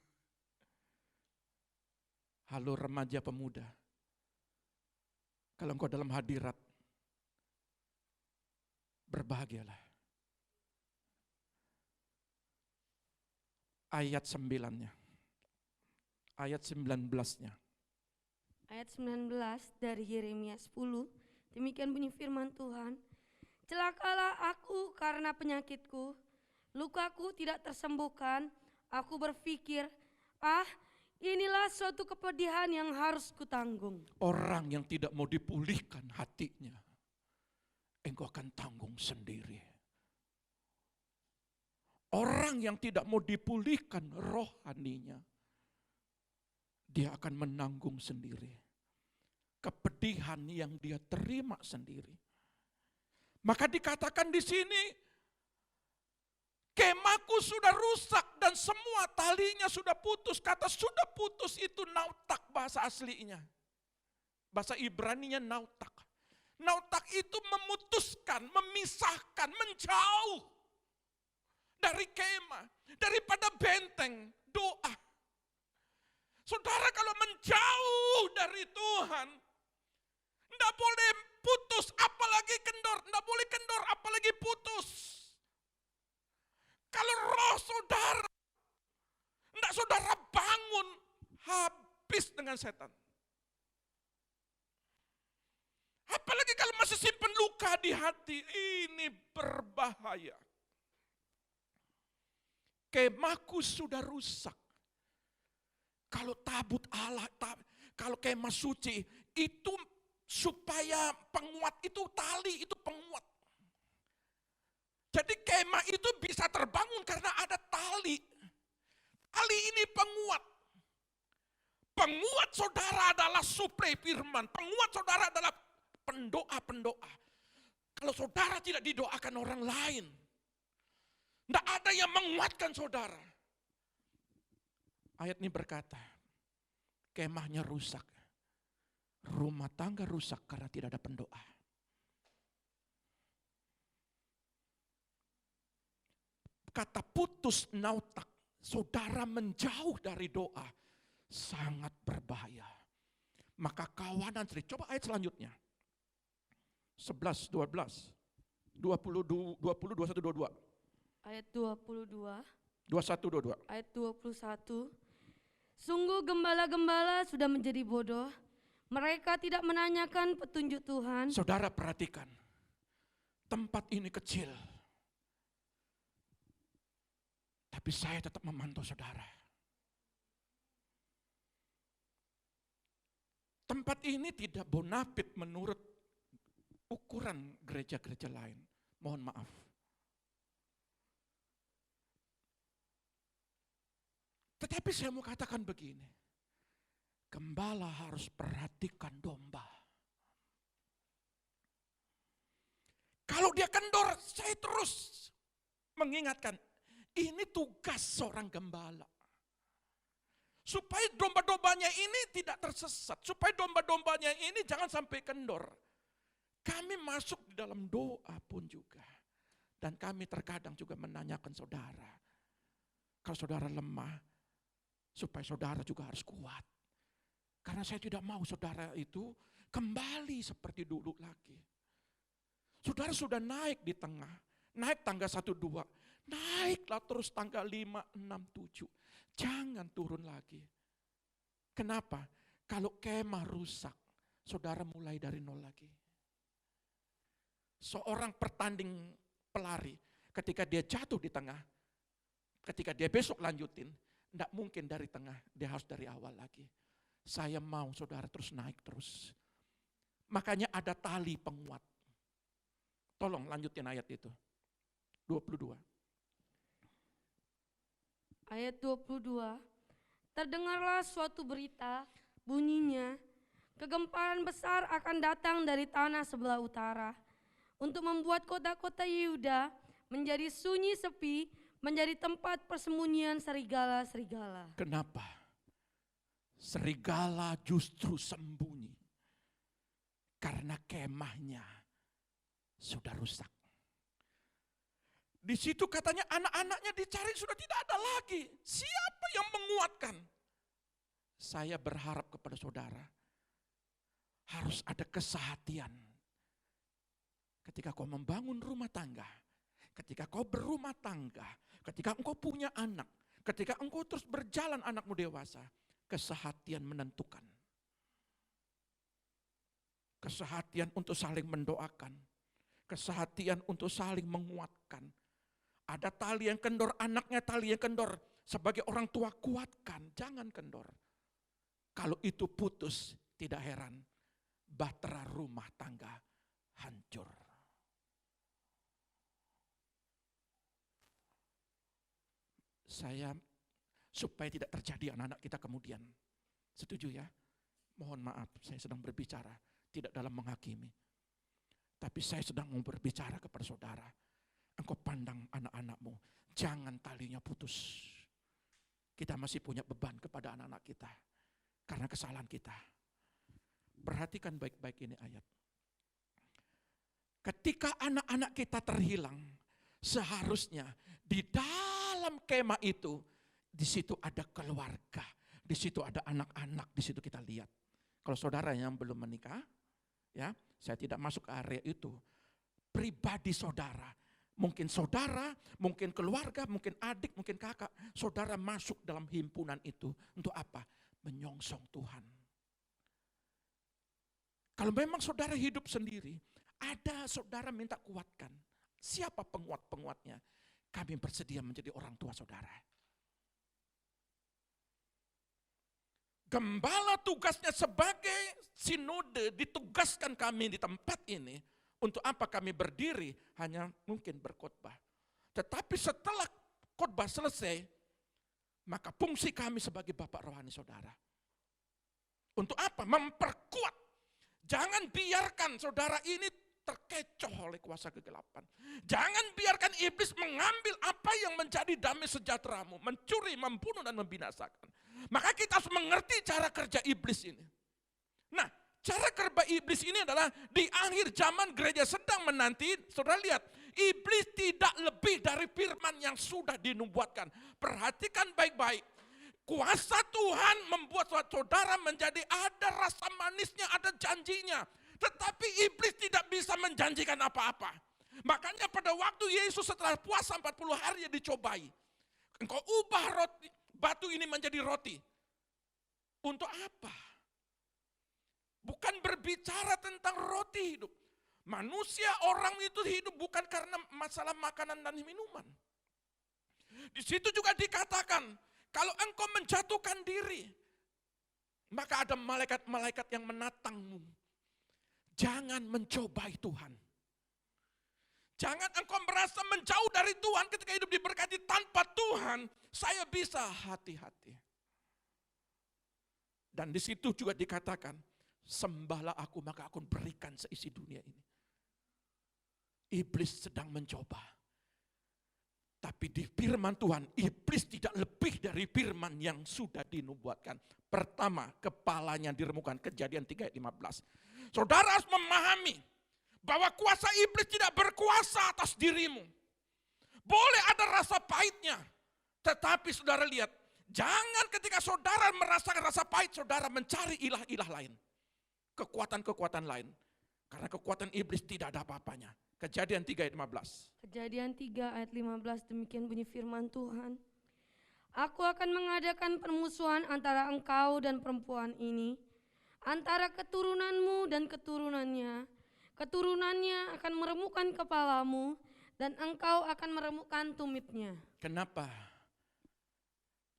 Halo remaja pemuda. Kalau engkau dalam hadirat, berbahagialah. Ayat 9-nya. Ayat 19-nya. Ayat 19 dari Yeremia 10, demikian bunyi firman Tuhan. Celakalah aku karena penyakitku, lukaku tidak tersembuhkan. Aku berpikir, inilah suatu kepedihan yang harus kutanggung. Orang yang tidak mau dipulihkan hatinya, engkau akan tanggung sendiri. Orang yang tidak mau dipulihkan rohaninya, dia akan menanggung sendiri. kepedihan yang dia terima sendiri. Maka dikatakan di sini, kemahku sudah rusak dan semua talinya sudah putus. Kata sudah putus itu nautak bahasa aslinya. Bahasa Ibraninya nautak. Nautak itu memutuskan, memisahkan, menjauh dari kemah, daripada benteng doa. Saudara kalau menjauh dari Tuhan, tidak boleh putus, apalagi kendor. Tidak boleh kendor, apalagi putus. Kalau roh saudara, tidak saudara bangun, habis dengan setan. Apalagi kalau masih simpan luka di hati, ini berbahaya. Kemahku sudah rusak. Kalau tabut Allah, kalau kemah suci, itu supaya penguat, itu tali, itu penguat. Jadi kemah itu bisa terbangun karena ada tali. Tali ini penguat. Penguat saudara adalah suplai firman. Penguat saudara adalah pendoa-pendoa. Kalau saudara tidak didoakan orang lain, tidak ada yang menguatkan saudara. Ayat ini berkata, kemahnya rusak. Rumah tangga rusak karena tidak ada pendoa. Kata putus nautak, saudara menjauh dari doa, sangat berbahaya. Maka kawanan sendiri, coba ayat selanjutnya. 11, 12, 20, 21, 22. Ayat 22. 21, 22. Ayat 21. Sungguh gembala-gembala sudah menjadi bodoh. Mereka tidak menanyakan petunjuk Tuhan. Saudara perhatikan, tempat ini kecil. Tapi saya tetap memantau saudara. Tempat ini tidak bonafit menurut ukuran gereja-gereja lain. Mohon maaf. Tetapi saya mau katakan begini. Gembala harus perhatikan domba. Kalau dia kendor, saya terus mengingatkan. Ini tugas seorang gembala. Supaya domba-dombanya ini tidak tersesat. Supaya domba-dombanya ini jangan sampai kendor. Kami masuk di dalam doa pun juga. Dan kami terkadang juga menanyakan saudara. Kalau saudara lemah, supaya saudara juga harus kuat. Karena saya tidak mau saudara itu kembali seperti dulu lagi. Saudara sudah naik di tengah. Naik tangga 1, 2. Naiklah terus tangga 5, 6, 7. Jangan turun lagi. Kenapa? Kalau kemah rusak, saudara mulai dari nol lagi. Seorang pertanding pelari, ketika dia jatuh di tengah, ketika dia besok lanjutin, tidak mungkin dari tengah, dia harus dari awal lagi. Saya mau saudara terus naik terus. Makanya ada tali penguat. Tolong lanjutin ayat itu. 22. Ayat 22. Terdengarlah suatu berita, bunyinya, kegemparan besar akan datang dari tanah sebelah utara, untuk membuat kota-kota Yehuda menjadi sunyi sepi, menjadi tempat persembunyian serigala-serigala. Kenapa? Serigala justru sembunyi. Karena kemahnya sudah rusak. Di situ katanya anak-anaknya dicari sudah tidak ada lagi. Siapa yang menguatkan? Saya berharap kepada saudara, harus ada kesehatian. Ketika kau membangun rumah tangga, ketika kau berumah tangga, ketika engkau punya anak, ketika engkau terus berjalan anakmu dewasa, kesehatian menentukan. Kesehatian untuk saling mendoakan, kesehatian untuk saling menguatkan. Ada tali yang kendor, anaknya tali yang kendor. Sebagai orang tua kuatkan, jangan kendor. Kalau itu putus, tidak heran bahtera rumah tangga hancur. Saya supaya tidak terjadi anak-anak kita kemudian. Setuju ya? Mohon maaf, saya sedang berbicara tidak dalam menghakimi. Tapi saya sedang mau berbicara kepada saudara. Engkau pandang anak-anakmu, jangan talinya putus. Kita masih punya beban kepada anak-anak kita karena kesalahan kita. Perhatikan baik-baik ini ayat. Ketika anak-anak kita terhilang, seharusnya di dalam kemah itu, di situ ada keluarga, di situ ada anak-anak, di situ kita lihat. Kalau saudara yang belum menikah, ya, saya tidak masuk ke area itu. Pribadi saudara, mungkin keluarga, mungkin adik, mungkin kakak, saudara masuk dalam himpunan itu untuk apa? Menyongsong Tuhan. Kalau memang saudara hidup sendiri, ada saudara minta kuatkan. Siapa penguat-penguatnya? Kami bersedia menjadi orang tua saudara. Gembala tugasnya sebagai sinode, ditugaskan kami di tempat ini. Untuk apa kami berdiri? Hanya mungkin berkhotbah. Tetapi setelah khotbah selesai, maka fungsi kami sebagai bapak rohani saudara. Untuk apa? Memperkuat. Jangan biarkan saudara ini terkecoh oleh kuasa kegelapan. Jangan biarkan iblis mengambil apa yang menjadi damai sejahteramu, mencuri, membunuh, dan membinasakan. Maka kita harus mengerti cara kerja iblis ini. Nah, cara kerja iblis ini adalah di akhir zaman gereja sedang menanti, saudara lihat, iblis tidak lebih dari firman yang sudah dinubuatkan. Perhatikan baik-baik. Kuasa Tuhan membuat saudara menjadi ada rasa manisnya, ada janjinya. Tetapi iblis tidak bisa menjanjikan apa-apa. Makanya pada waktu Yesus setelah puasa 40 hari dicobai. Engkau ubah roti, batu ini menjadi roti. Untuk apa? Bukan berbicara tentang roti hidup. Manusia, orang itu hidup bukan karena masalah makanan dan minuman. Di situ juga dikatakan, kalau engkau menjatuhkan diri, maka ada malaikat-malaikat yang menatangmu. Jangan mencobai Tuhan. Jangan engkau merasa menjauh dari Tuhan ketika hidup diberkati. Tanpa Tuhan, saya bisa hati-hati. Dan di situ juga dikatakan, sembahlah aku maka aku berikan seisi dunia ini. Iblis sedang mencoba. Tapi di firman Tuhan, iblis tidak lebih dari firman yang sudah dinubuatkan. Pertama, kepalanya diremukkan, Kejadian 3 ayat 15. Saudara harus memahami bahwa kuasa iblis tidak berkuasa atas dirimu. Boleh ada rasa pahitnya, tetapi saudara lihat, jangan ketika saudara merasakan rasa pahit, saudara mencari ilah-ilah lain. Kekuatan-kekuatan lain. Karena kekuatan iblis tidak ada apa-apanya. Kejadian 3 ayat 15. Kejadian 3 ayat 15, demikian bunyi firman Tuhan. Aku akan mengadakan permusuhan antara engkau dan perempuan ini, antara keturunanmu dan keturunannya. Keturunannya akan meremukkan kepalamu, dan engkau akan meremukkan tumitnya. Kenapa?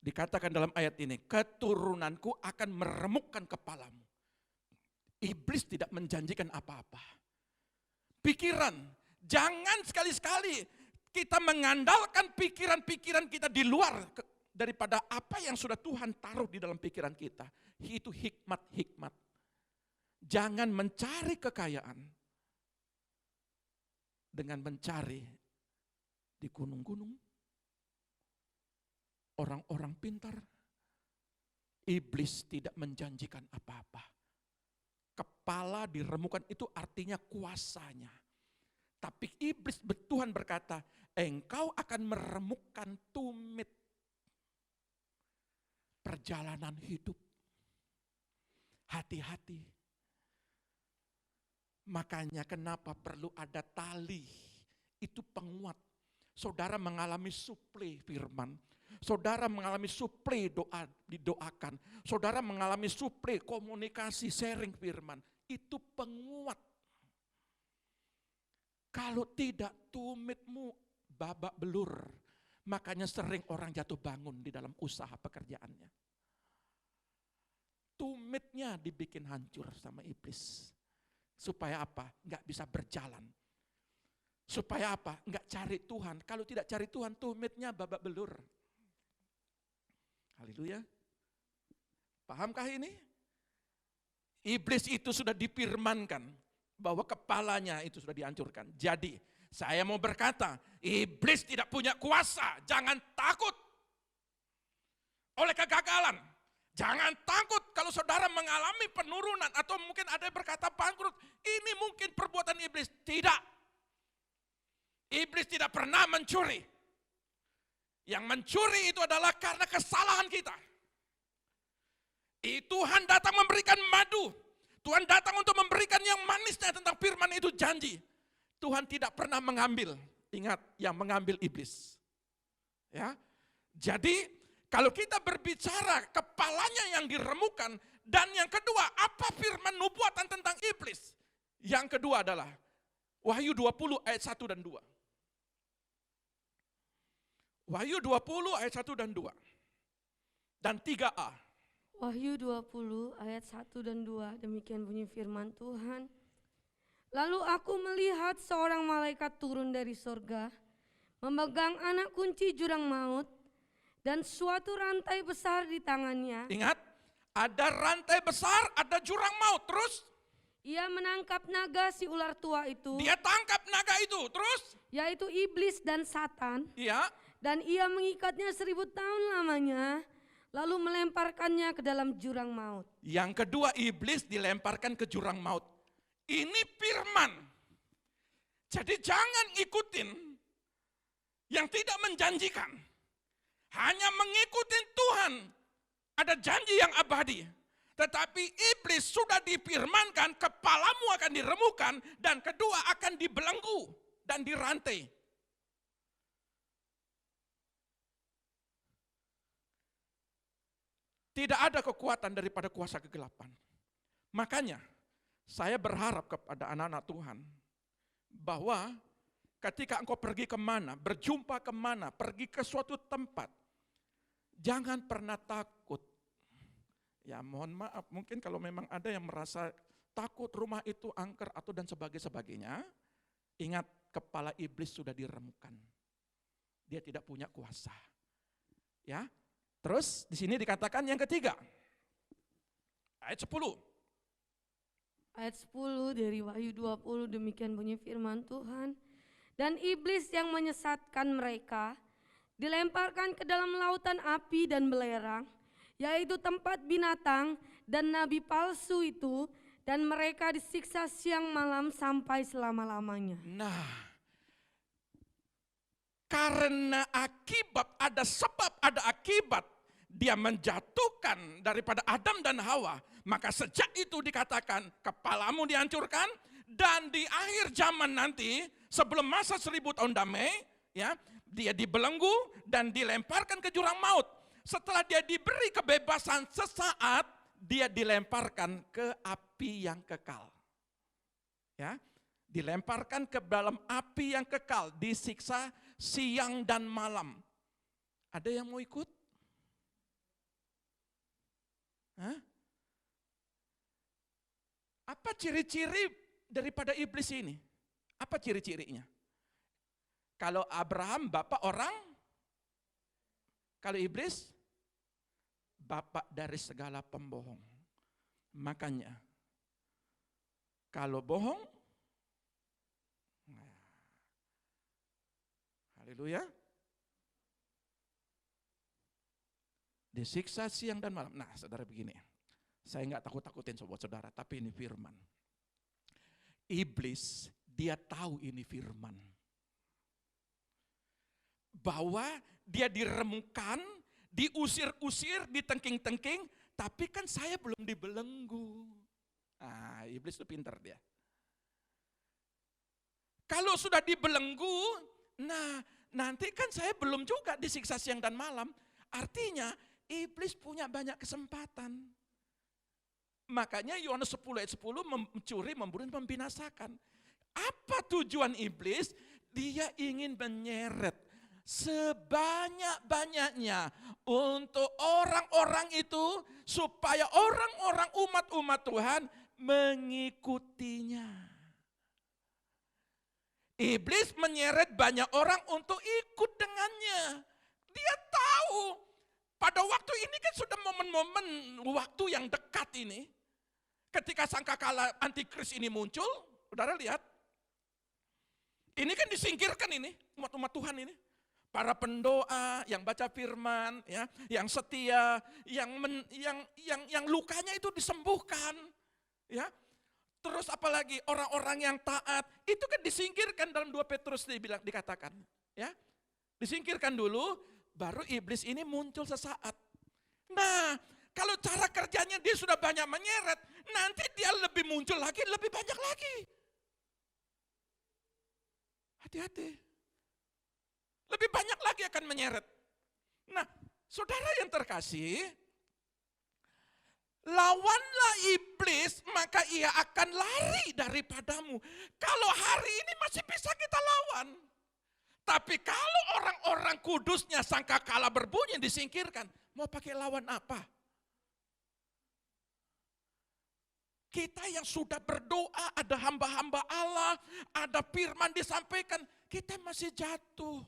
Dikatakan dalam ayat ini, keturunanku akan meremukkan kepalamu. Iblis tidak menjanjikan apa-apa. Pikiran, jangan sekali-sekali kita mengandalkan pikiran-pikiran kita di luar daripada apa yang sudah Tuhan taruh di dalam pikiran kita. Itu hikmat-hikmat. Jangan mencari kekayaan dengan mencari di gunung-gunung, orang-orang pintar. Iblis tidak menjanjikan apa-apa. Kepala diremukkan itu artinya kuasanya. Tapi iblis, Tuhan berkata, engkau akan meremukkan tumit. Perjalanan hidup. Hati-hati. Makanya kenapa perlu ada tali. Itu penguat. Saudara mengalami suplai firman. Saudara mengalami suplai doa, didoakan. Saudara mengalami suplai komunikasi, sharing firman. Itu penguat. Kalau tidak, tumitmu babak belur. Makanya sering orang jatuh bangun di dalam usaha pekerjaannya. Tumitnya dibikin hancur sama iblis. Supaya apa? Nggak bisa berjalan. Supaya apa? Nggak cari Tuhan. Kalau tidak cari Tuhan, tumitnya babak belur. Haleluya. Pahamkah ini? Iblis itu sudah difirmankan bahwa kepalanya itu sudah dihancurkan. Jadi saya mau berkata, iblis tidak punya kuasa, jangan takut oleh kegagalan. Jangan takut kalau saudara mengalami penurunan atau mungkin ada yang berkata bangkrut. Ini mungkin perbuatan iblis. Tidak. Iblis tidak pernah mencuri. Yang mencuri itu adalah karena kesalahan kita. Tuhan datang memberikan madu. Tuhan datang untuk memberikan yang manisnya tentang firman itu janji. Tuhan tidak pernah mengambil. Ingat, yang mengambil iblis. Ya. Jadi kalau kita berbicara kepalanya yang diremukan, dan yang kedua, apa firman nubuatan tentang iblis? Yang kedua adalah Wahyu 20 ayat 1 dan 2. Wahyu 20 ayat 1 dan 2. Dan 3a. Wahyu 20 ayat 1 dan 2, demikian bunyi firman Tuhan. Lalu aku melihat seorang malaikat turun dari sorga, memegang anak kunci jurang maut, dan suatu rantai besar di tangannya. Ingat, ada rantai besar, ada jurang maut. Terus? Ia menangkap naga si ular tua itu. Dia tangkap naga itu, terus? Yaitu iblis dan Satan. Iya. Dan ia mengikatnya 1000 tahun lamanya, lalu melemparkannya ke dalam jurang maut. Yang kedua, iblis dilemparkan ke jurang maut. Ini firman. Jadi jangan ikutin yang tidak menjanjikan. Hanya mengikuti Tuhan. Ada janji yang abadi. Tetapi iblis sudah difirmankan, kepalamu akan diremukan, dan kedua akan dibelenggu dan dirantai. Tidak ada kekuatan daripada kuasa kegelapan. Makanya saya berharap kepada anak-anak Tuhan bahwa ketika engkau pergi kemana, berjumpa kemana, pergi ke suatu tempat, jangan pernah takut. Ya mohon maaf, mungkin kalau memang ada yang merasa takut rumah itu angker atau dan sebagainya, ingat kepala iblis sudah diremukan. Dia tidak punya kuasa. Ya. Terus di sini dikatakan yang ketiga. Ayat 10. Ayat 10 dari Wahyu 20, demikian bunyi firman Tuhan. Dan iblis yang menyesatkan mereka dilemparkan ke dalam lautan api dan belerang, yaitu tempat binatang dan nabi palsu itu, dan mereka disiksa siang malam sampai selama-lamanya. Nah, karena akibat, ada sebab, ada akibat, dia menjatuhkan daripada Adam dan Hawa, maka sejak itu dikatakan kepalamu dihancurkan, dan di akhir zaman nanti, sebelum masa 1000 tahun damai, ya, dia dibelenggu dan dilemparkan ke jurang maut. Setelah dia diberi kebebasan sesaat, dia dilemparkan ke api yang kekal. Ya, dilemparkan ke dalam api yang kekal, disiksa siang dan malam. Ada yang mau ikut? Hah? Apa ciri-ciri daripada iblis ini? Apa ciri-cirinya? Kalau Abraham bapak orang, kalau iblis bapak dari segala pembohong. Makanya kalau bohong, haleluya, disiksa siang dan malam. Nah saudara begini, saya nggak takut-takutin sobat saudara, tapi ini firman. Iblis dia tahu ini firman. Bahwa dia diremukan, diusir-usir, ditengking-tengking, tapi kan saya belum dibelenggu. Nah, iblis itu pintar dia. Kalau sudah dibelenggu, nah nanti kan saya belum juga disiksa siang dan malam. Artinya iblis punya banyak kesempatan. Makanya Yohanes 10 ayat 10 mencuri, membunuh, membinasakan. Apa tujuan iblis? Dia ingin menyeret sebanyak-banyaknya untuk orang-orang itu, supaya orang-orang umat-umat Tuhan mengikutinya. Iblis menyeret banyak orang untuk ikut dengannya. Dia tahu pada waktu ini kan sudah momen-momen waktu yang dekat ini. ketika sangkakala antikris ini muncul, saudara lihat, ini kan disingkirkan ini, umat-umat Tuhan ini. Para pendoa yang baca firman, ya, yang setia, yang lukanya itu disembuhkan, ya. Terus apalagi orang-orang yang taat, itu kan disingkirkan dalam 2 Petrus dikatakan, ya. Disingkirkan dulu, baru iblis ini muncul sesaat. Nah, kalau cara kerjanya dia sudah banyak menyeret, nanti dia lebih muncul lagi, lebih banyak lagi. Hati-hati. Lebih banyak lagi akan menyeret. Nah, saudara yang terkasih, lawanlah iblis, maka ia akan lari daripadamu. Kalau hari ini masih bisa kita lawan. Tapi kalau orang-orang kudusnya sangkakala berbunyi disingkirkan, mau pakai lawan apa? Kita yang sudah berdoa, ada hamba-hamba Allah, ada firman disampaikan, kita masih jatuh.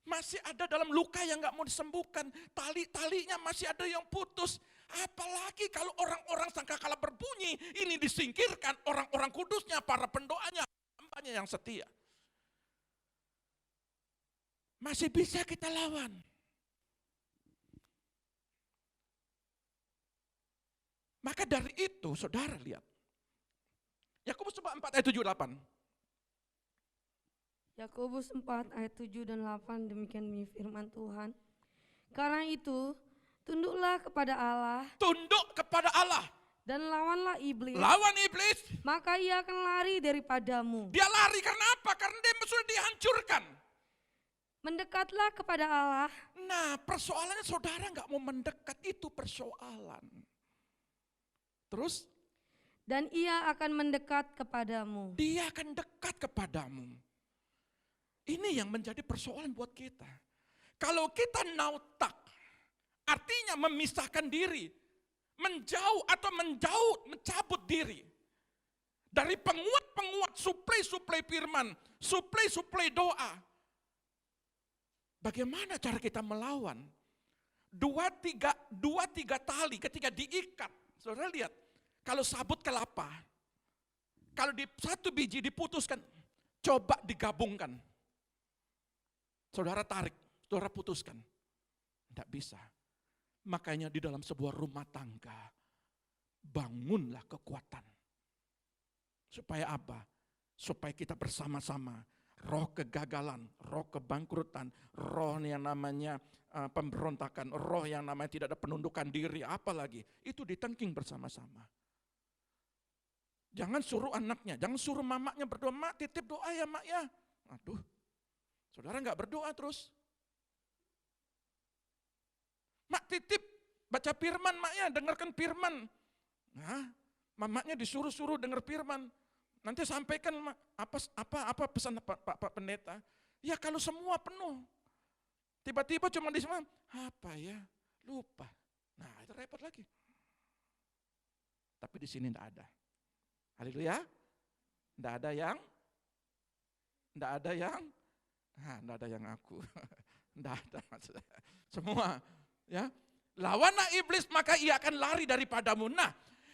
Masih ada dalam luka yang gak mau disembuhkan, tali-talinya masih ada yang putus. Apalagi kalau orang-orang sangkakala berbunyi, ini disingkirkan, orang-orang kudusnya, para pendoanya, hambanya yang setia. Masih bisa kita lawan. Maka dari itu, saudara lihat. Yakobus 4 ayat 7-8. Yakobus 4 ayat 7 dan 8, demikian bunyi firman Tuhan. Karena itu, tunduklah kepada Allah. Tunduk kepada Allah. Dan lawanlah iblis. Lawan iblis. Maka ia akan lari daripadamu. Dia lari karena apa? Karena dia sudah dihancurkan. Mendekatlah kepada Allah. Nah, persoalannya saudara gak mau mendekat, itu persoalan. Terus? Dan ia akan mendekat kepadamu. Dia akan dekat kepadamu. Ini yang menjadi persoalan buat kita. Kalau kita nautak, artinya memisahkan diri, menjauh atau mencabut diri dari penguat-penguat suplai-suplai firman, suplai-suplai doa. Bagaimana cara kita melawan? Dua tiga tali ketika diikat, saudara lihat, kalau sabut kelapa, kalau di satu biji diputuskan, coba digabungkan. Saudara tarik, saudara putuskan. Tidak bisa. Makanya di dalam sebuah rumah tangga, bangunlah kekuatan. Supaya apa? Supaya kita bersama-sama, roh kegagalan, roh kebangkrutan, roh yang namanya pemberontakan, roh yang namanya tidak ada penundukan diri, apalagi, itu ditengking bersama-sama. Jangan suruh anaknya, jangan suruh mamaknya berdoa, mak titip doa ya mak ya. Aduh. Saudara enggak berdoa terus. Mak titip baca firman mak ya, dengarkan firman. Nah, mamaknya disuruh-suruh dengar firman. Nanti sampaikan mak, apa pesan Pak Pendeta. Ya kalau semua penuh. Tiba-tiba cuma di semua, apa ya? Lupa. Nah, itu repot lagi. Tapi di sini enggak ada. Haleluya. Enggak ada yang enggak ada yang aku. Enggak ada maksudnya. Semua, ya. Lawanlah iblis maka ia akan lari daripadamu. Nah,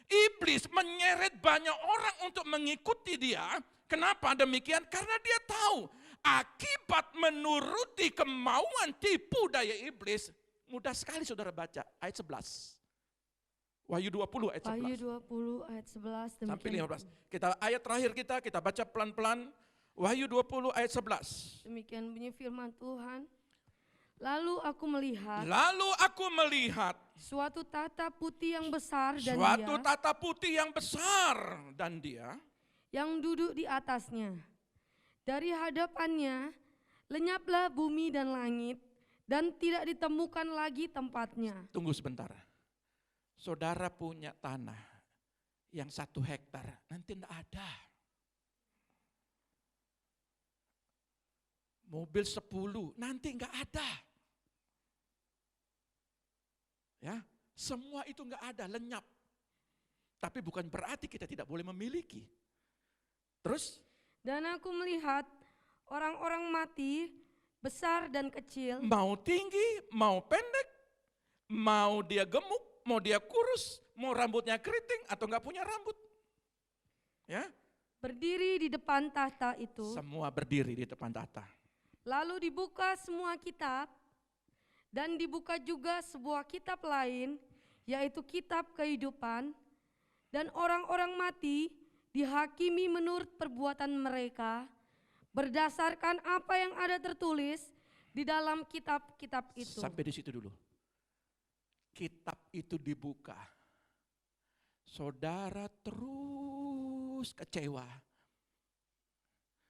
iblis menyeret banyak orang untuk mengikuti dia. Kenapa demikian? Karena dia tahu akibat menuruti kemauan tipu daya iblis. Mudah sekali saudara baca ayat 11. Wahyu 20 ayat 11. Wahyu 20 ayat 11. Sampai 15. Ayat terakhir kita baca pelan-pelan. Wahyu 20 ayat 11. Demikian bunyi firman Tuhan. Lalu aku melihat suatu tata putih yang besar dan dia yang duduk di atasnya. Dari hadapannya lenyaplah bumi dan langit dan tidak ditemukan lagi tempatnya. Tunggu sebentar. Saudara punya tanah yang 1 hektar, nanti tidak ada. Mobil 10, nanti enggak ada. Ya, semua itu enggak ada, lenyap. Tapi bukan berarti kita tidak boleh memiliki. Terus? Dan aku melihat orang-orang mati, besar dan kecil. Mau tinggi, mau pendek, mau dia gemuk, mau dia kurus, mau rambutnya keriting atau nggak punya rambut. Ya, Berdiri di depan tahta itu, semua berdiri di depan tahta. lalu dibuka semua kitab, dan dibuka juga sebuah kitab lain, yaitu kitab kehidupan, dan orang-orang mati dihakimi menurut perbuatan mereka, berdasarkan apa yang ada tertulis di dalam kitab-kitab itu. Sampai di situ dulu. Kitab itu dibuka. Saudara terus kecewa.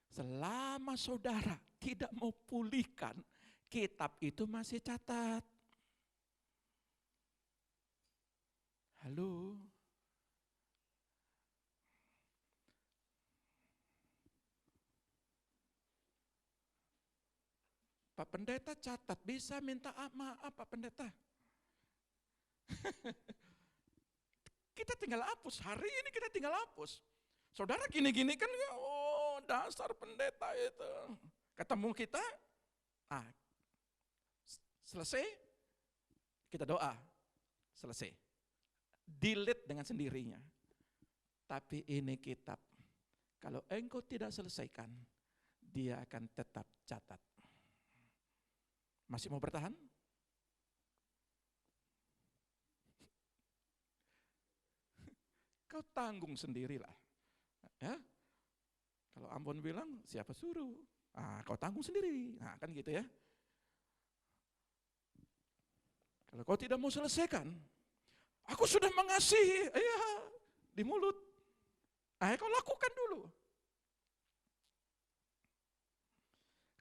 Selama saudara tidak mau pulihkan, kitab itu masih catat. Halo. Pak Pendeta catat, bisa minta maaf Pak Pendeta. Kita tinggal hapus, hari ini kita tinggal hapus. Saudara gini-gini kan, oh dasar pendeta itu. Ketemu kita, selesai, kita doa, selesai. Delete dengan sendirinya. Tapi ini kitab, kalau engkau tidak selesaikan, dia akan tetap catat. Masih mau bertahan? Kau tanggung sendirilah. Ya? Kalau Ambon bilang, siapa suruh? Kau tanggung sendiri. Nah, kan gitu ya. Kalau kau tidak mau selesaikan, aku sudah mengasihi, di mulut. Kau lakukan dulu.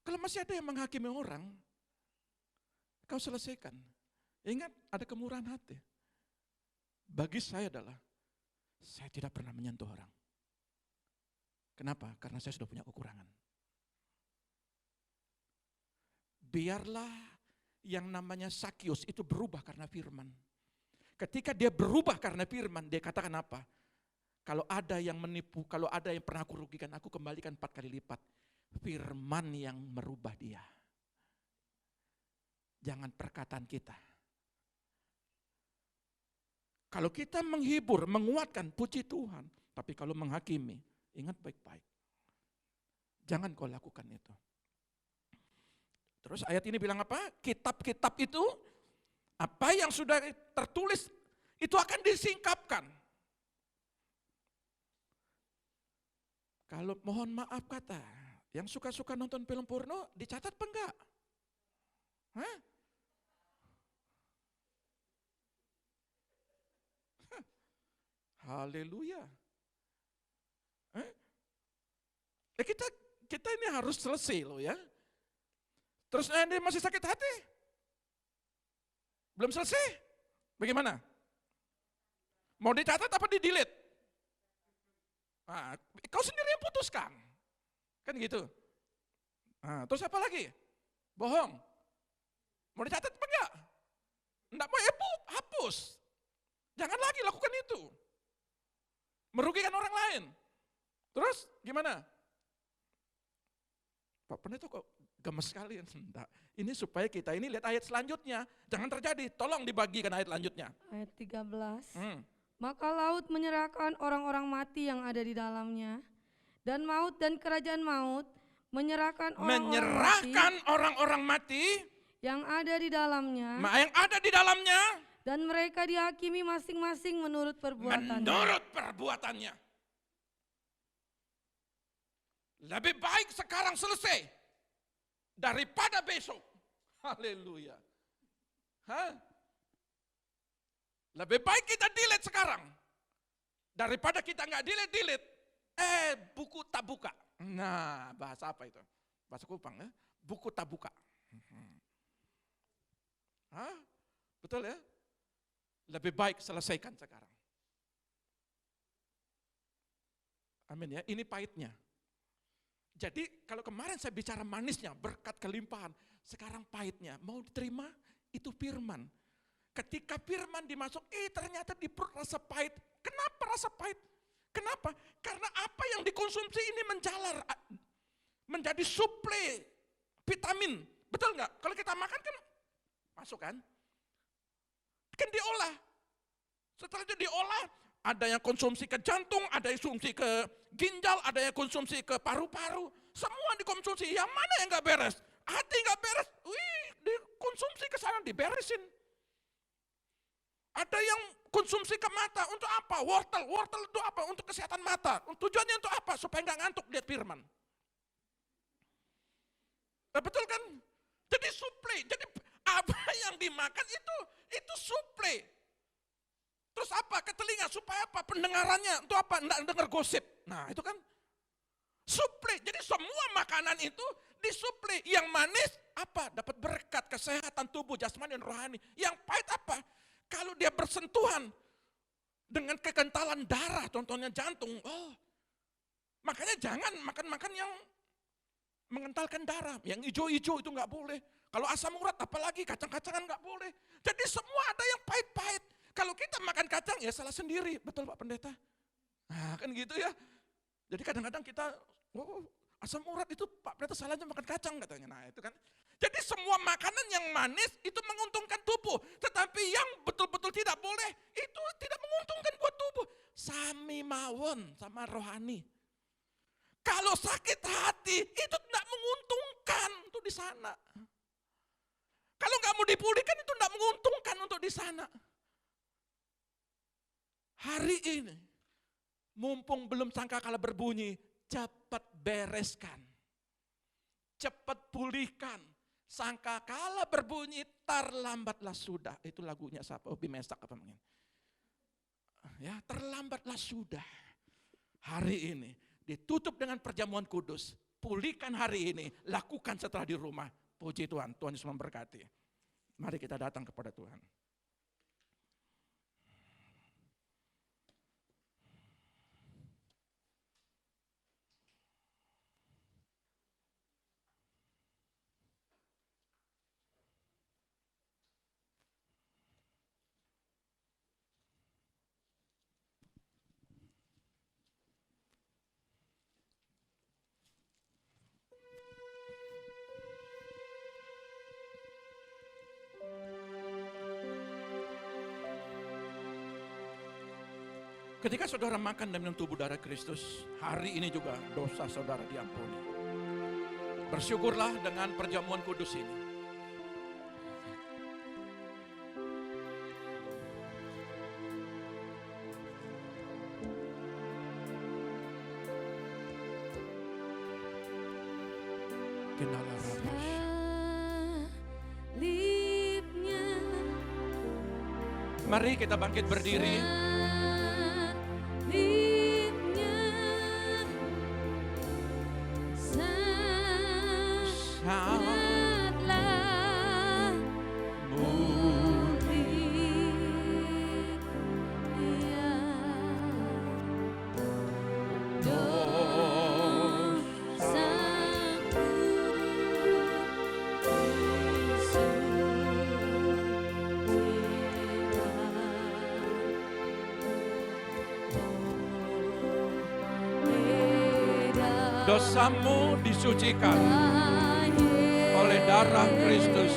Kalau masih ada yang menghakimi orang, kau selesaikan. Ingat, ada kemurahan hati. Bagi saya adalah, saya tidak pernah menyentuh orang. Kenapa? Karena saya sudah punya kekurangan. Biarlah yang namanya Sakius itu berubah karena firman. Ketika dia berubah karena firman, dia katakan apa? Kalau ada yang menipu, kalau ada yang pernah aku rugikan, aku kembalikan 4 kali lipat. Firman yang merubah dia. Jangan perkataan kita. Kalau kita menghibur, menguatkan, puji Tuhan. Tapi kalau menghakimi, ingat baik-baik. Jangan kau lakukan itu. Terus ayat ini bilang apa? Kitab-kitab itu, apa yang sudah tertulis, itu akan disingkapkan. Kalau mohon maaf kata, yang suka-suka nonton film porno, dicatat apa enggak? Hah? Haleluya. Kita ini harus selesai loh ya. Terus Anda masih sakit hati? Belum selesai? Bagaimana? Mau dicatat apa di-delete? Kau sendiri yang putuskan. Kan gitu. Terus apa lagi? Bohong. Mau dicatat apa enggak? Enggak mau, hapus. Jangan lagi lakukan itu. Merugikan orang lain. Terus gimana? Pak Pendeta kok gemes sekali. Enggak. Ini supaya kita ini lihat ayat selanjutnya. Jangan terjadi, tolong dibagikan ayat selanjutnya. Ayat 13. Maka laut menyerahkan orang-orang mati yang ada di dalamnya. Dan maut dan kerajaan maut menyerahkan orang-orang mati yang ada di dalamnya. Yang ada di dalamnya. Dan mereka dihakimi masing-masing menurut perbuatannya. Menurut perbuatannya. Lebih baik sekarang selesai daripada besok. Haleluya. Lebih baik kita delete sekarang daripada kita nggak delete. Buku tak buka. Nah, bahasa apa itu? Bahasa Kupang ya. Buku tak buka. Betul ya? Lebih baik selesaikan sekarang. Amin ya, ini pahitnya. Jadi kalau kemarin saya bicara manisnya, berkat kelimpahan, sekarang pahitnya. Mau diterima? Itu firman. Ketika firman dimasuk, ternyata di perut rasa pahit. Kenapa rasa pahit? Kenapa? Karena apa yang dikonsumsi ini menjalar, menjadi suplai vitamin. Betul nggak? Kalau kita makan kan masuk kan? Kan diolah. Setelah itu diolah, ada yang konsumsi ke jantung, ada yang konsumsi ke ginjal, ada yang konsumsi ke paru-paru. Semua dikonsumsi, yang mana yang gak beres? Hati gak beres, dikonsumsi ke sana, diberesin. Ada yang konsumsi ke mata, untuk apa? Wortel itu apa? Untuk kesehatan mata. Tujuannya untuk apa? Supaya gak ngantuk lihat firman. Betul kan? Jadi suplai, jadi apa yang dimakan itu suplai. Terus apa? Ke telinga supaya apa? Pendengarannya untuk apa? Enggak dengar gosip. Nah, itu kan suplai. Jadi semua makanan itu disuplai. Yang manis apa? Dapat berkat kesehatan tubuh jasmani dan rohani. Yang pahit apa? Kalau dia bersentuhan dengan kekentalan darah, contohnya jantung. Makanya jangan makan-makan yang mengentalkan darah. Yang hijau-hijau itu enggak boleh. Kalau asam urat apalagi kacang-kacangan enggak boleh. Jadi semua ada yang pahit-pahit. Kalau kita makan kacang ya salah sendiri, betul Pak Pendeta? Nah kan gitu ya. Jadi kadang-kadang kita, asam urat itu Pak Pendeta salahnya makan kacang katanya. Nah itu kan. Jadi semua makanan yang manis itu menguntungkan tubuh. Tetapi yang betul-betul tidak boleh, itu tidak menguntungkan buat tubuh. Sami mawon sama rohani. Kalau sakit hati itu tidak menguntungkan untuk di sana. Kalau nggak mau dipulihkan itu tidak menguntungkan untuk di sana. Hari ini, mumpung belum sangkakala berbunyi, cepat bereskan. Cepat pulihkan. Sangkakala berbunyi, terlambatlah sudah. Itu lagunya siapa? Obi Mesak apa mungkin. Ya, terlambatlah sudah. Hari ini, ditutup dengan perjamuan kudus. Pulihkan hari ini, lakukan setelah di rumah. Puji Tuhan, Tuhan Yesus memberkati. Mari kita datang kepada Tuhan. Ketika saudara makan dan minum tubuh darah Kristus, hari ini juga dosa saudara diampuni. Bersyukurlah dengan perjamuan kudus ini. Mari kita bangkit berdiri. Dosamu disucikan oleh darah Kristus.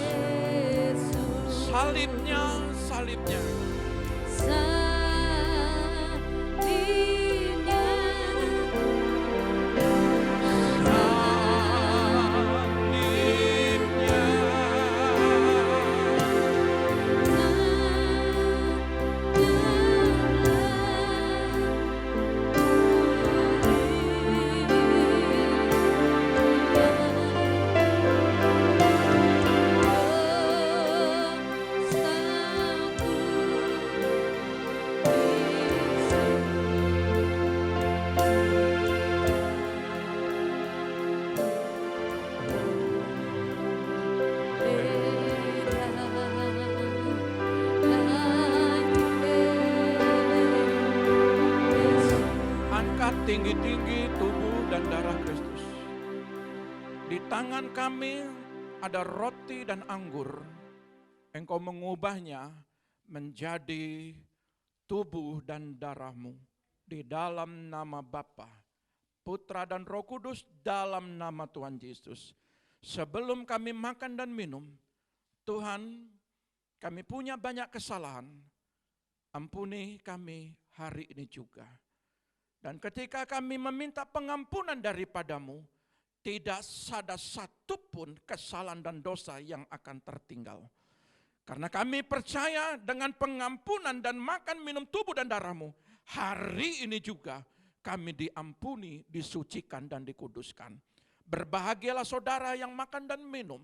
Salibnya. Tinggi-tinggi tubuh dan darah Kristus. Di tangan kami ada roti dan anggur. Engkau mengubahnya menjadi tubuh dan darah-Mu. Di dalam nama Bapa, Putra dan Roh Kudus, dalam nama Tuhan Yesus. Sebelum kami makan dan minum, Tuhan, kami punya banyak kesalahan. ampuni kami hari ini juga. Dan ketika kami meminta pengampunan daripadamu, tidak ada satupun kesalahan dan dosa yang akan tertinggal. Karena kami percaya dengan pengampunan dan makan minum tubuh dan darahmu, hari ini juga kami diampuni, disucikan dan dikuduskan. Berbahagialah saudara yang makan dan minum,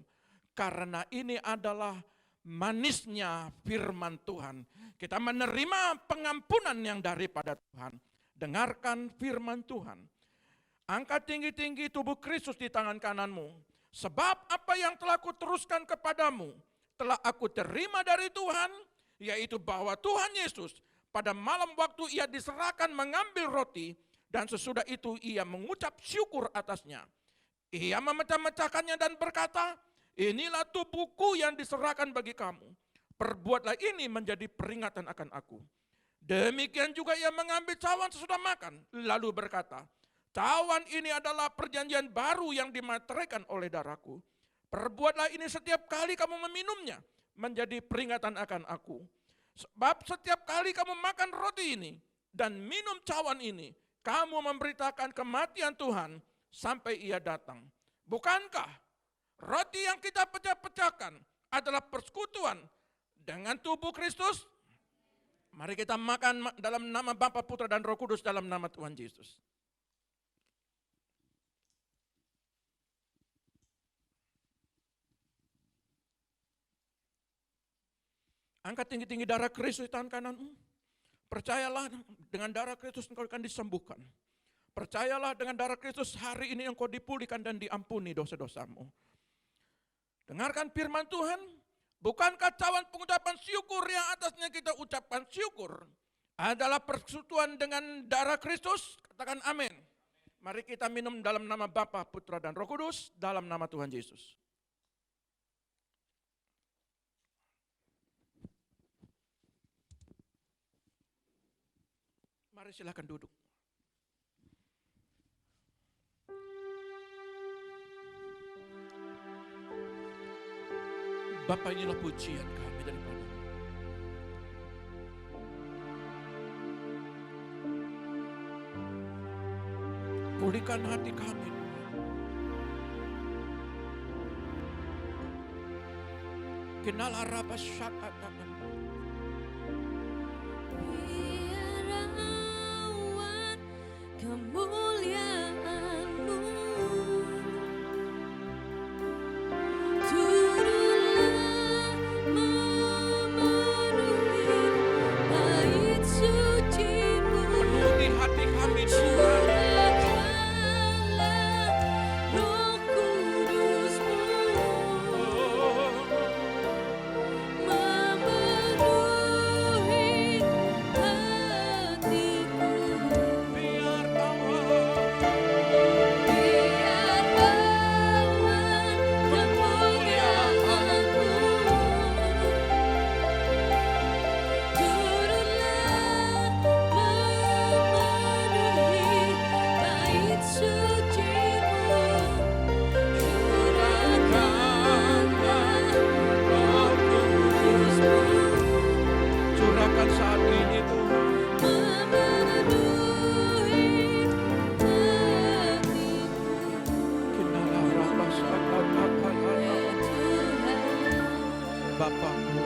karena ini adalah manisnya firman Tuhan. Kita menerima pengampunan yang daripada Tuhan. Dengarkan firman Tuhan. Angkat tinggi-tinggi tubuh Kristus di tangan kananmu. Sebab apa yang telah kuteruskan kepadamu, telah aku terima dari Tuhan, yaitu bahwa Tuhan Yesus pada malam waktu ia diserahkan mengambil roti, dan sesudah itu ia mengucap syukur atasnya. Ia memecah-mecahkannya dan berkata, inilah tubuhku yang diserahkan bagi kamu. Perbuatlah ini menjadi peringatan akan aku. Demikian juga ia mengambil cawan sesudah makan, lalu berkata, cawan ini adalah perjanjian baru yang dimateraikan oleh darahku. Perbuatlah ini setiap kali kamu meminumnya, menjadi peringatan akan aku. Sebab setiap kali kamu makan roti ini dan minum cawan ini, kamu memberitakan kematian Tuhan sampai ia datang. Bukankah roti yang kita pecah-pecahkan adalah persekutuan dengan tubuh Kristus? Mari kita makan dalam nama Bapa, Putra, dan Roh Kudus dalam nama Tuhan Yesus. Angkat tinggi-tinggi darah Kristus di tangan kananmu. Percayalah dengan darah Kristus engkau akan disembuhkan. Percayalah dengan darah Kristus hari ini engkau dipulihkan dan diampuni dosa-dosamu. Dengarkan firman Tuhan. Bukankah cawan pengucapan syukur yang atasnya kita ucapkan syukur adalah persekutuan dengan darah Kristus? Katakan amin. Mari kita minum dalam nama Bapa, Putra, dan Roh Kudus dalam nama Tuhan Yesus. Mari silakan duduk. Bapa, inilah pujian kami daripada. Pulihkan hati kami. Kenal arapa syakatakan. Biarawan kemuliaan-Mu turunlah memenuhi bait suci-Mu. Penuhi hati kami Tuhan. Curahkanlah Roh Kudus-Mu memenuhi hatiku. Biar awan Biar awan kemuliaan-Mu turunlah memenuhi bait suci-Mu. Curahkanlah Roh Kudus-Mu curahkan saat ini Tuhan. memenuhi hatiku. Kenal arapa syakatakan. Ya Tuhan, Bapa, ku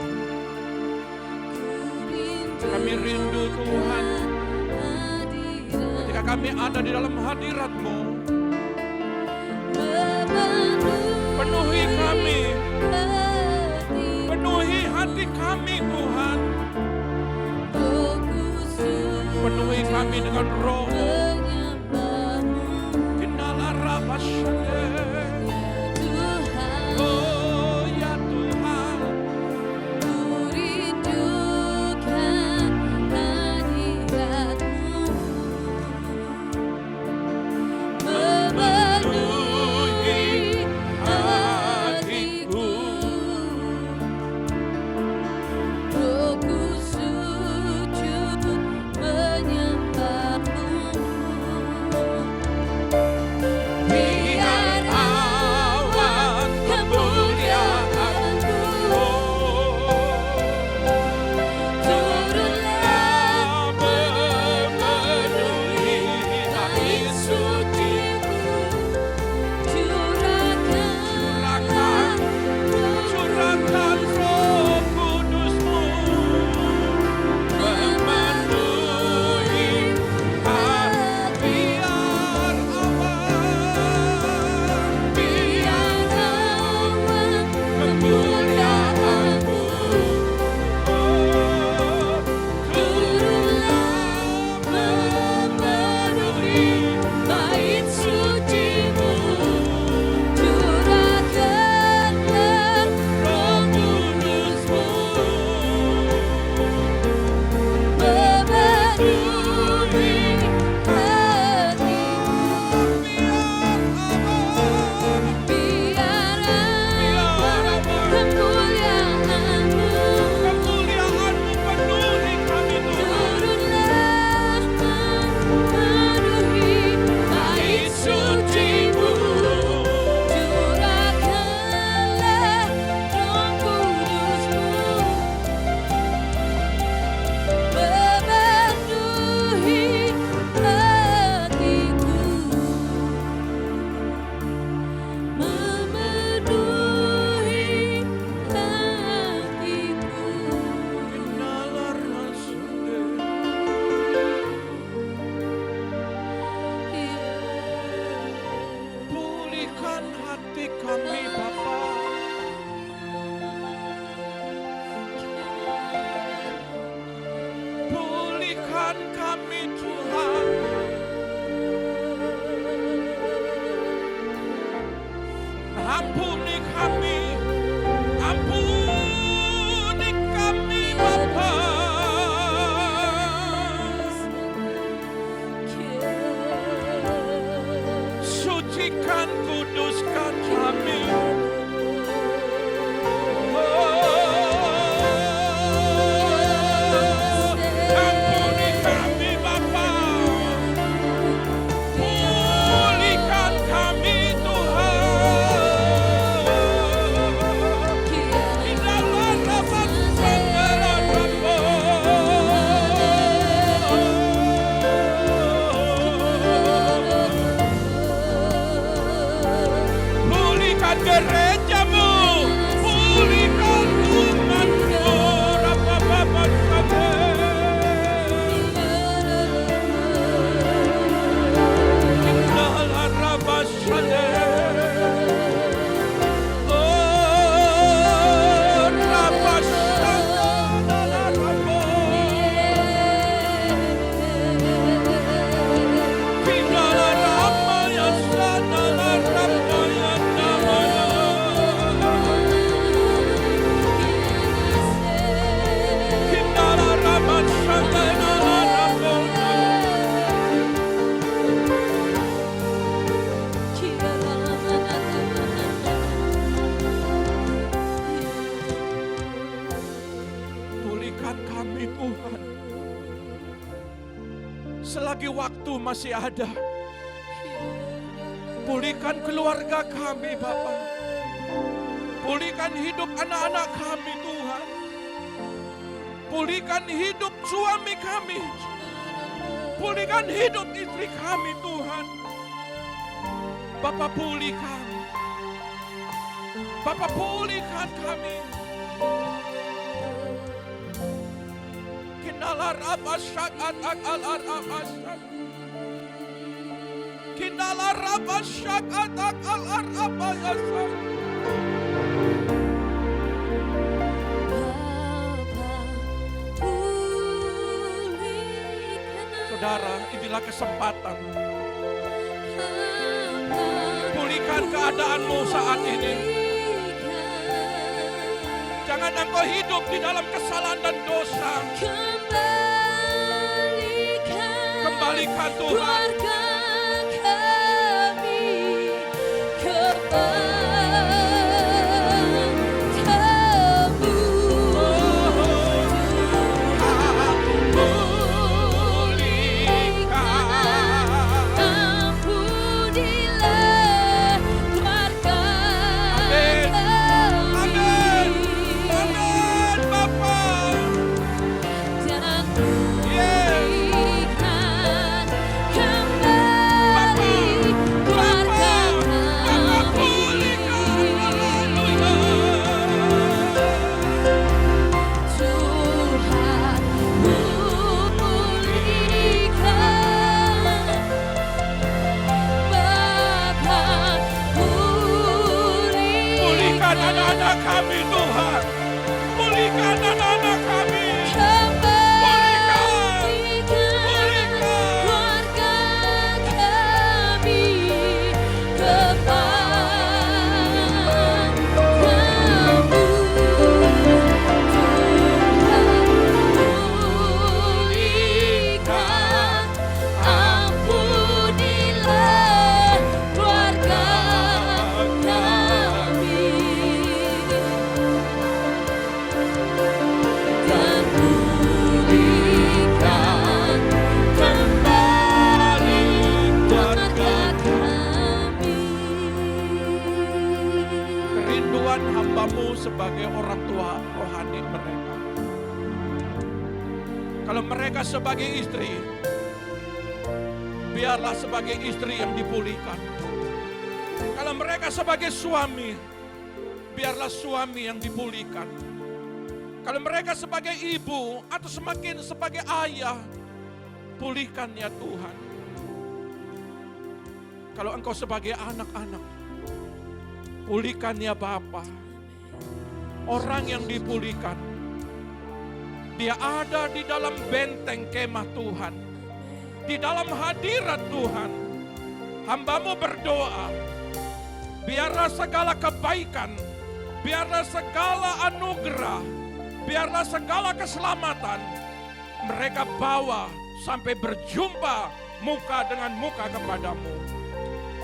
rindu kami rindu Tuhan hadirat ketika kami ada di dalam hadirat-Mu. Penuhi kami, penuhi hati kami Tuhan. Penuhi kami dengan roh. Kenal arapa syakatakan. Oh ya Tuhan, memenuhi hatiku. Rohku sujud menyembah-Mu. Biar pulihkan kami Tuhan. Ampuni kami, ampuni kami Bapa. Sucikan, kuduskan kami. Ampuni kami Bapa. Pulihkan kami Tuhan. Inalah rapat segala rapat. Pulihkan gerejamu, pulihkan umatmu, Rapat Inalah rapat pulihkan kami Tuhan. Selagi waktu masih ada, pulihkan keluarga kami Bapa. Pulihkan hidup anak-anak kami Tuhan. Pulihkan hidup suami kami. Pulihkan hidup istri kami Tuhan. Bapa pulihkan. Bapa pulihkan kami. Kinalar abasyak al abasyak. Kinalar abasyak al abasyak. Saudara, inilah kesempatan. Pulihkan keadaanmu saat ini. Jangan engkau hidup di dalam kesalahan dan dosa. Kembalikan Tuhan. Anak-anak kami Tuhan, pulihkan anak-anak kami, pulihkan keluarga kami, kepadamu pulihkan, ampunilah keluarga kami. Dan pulihkan kembali keluarga kami. kerinduan hamba-Mu sebagai orang tua rohani mereka. Kalau mereka sebagai istri, biarlah sebagai istri yang dipulihkan. Kalau mereka sebagai suami, biarlah suami yang dipulihkan. Kalau mereka sebagai ibu atau semakin sebagai ayah, pulihkan ya Tuhan. Kalau engkau sebagai anak-anak, pulihkan ya Bapa. Orang yang dipulihkan Dia ada di dalam benteng kemah Tuhan. Di dalam hadirat Tuhan. Hamba-Mu berdoa, biarlah segala kebaikan, biarlah segala anugerah, biarlah segala keselamatan mereka bawa sampai berjumpa muka dengan muka kepadamu.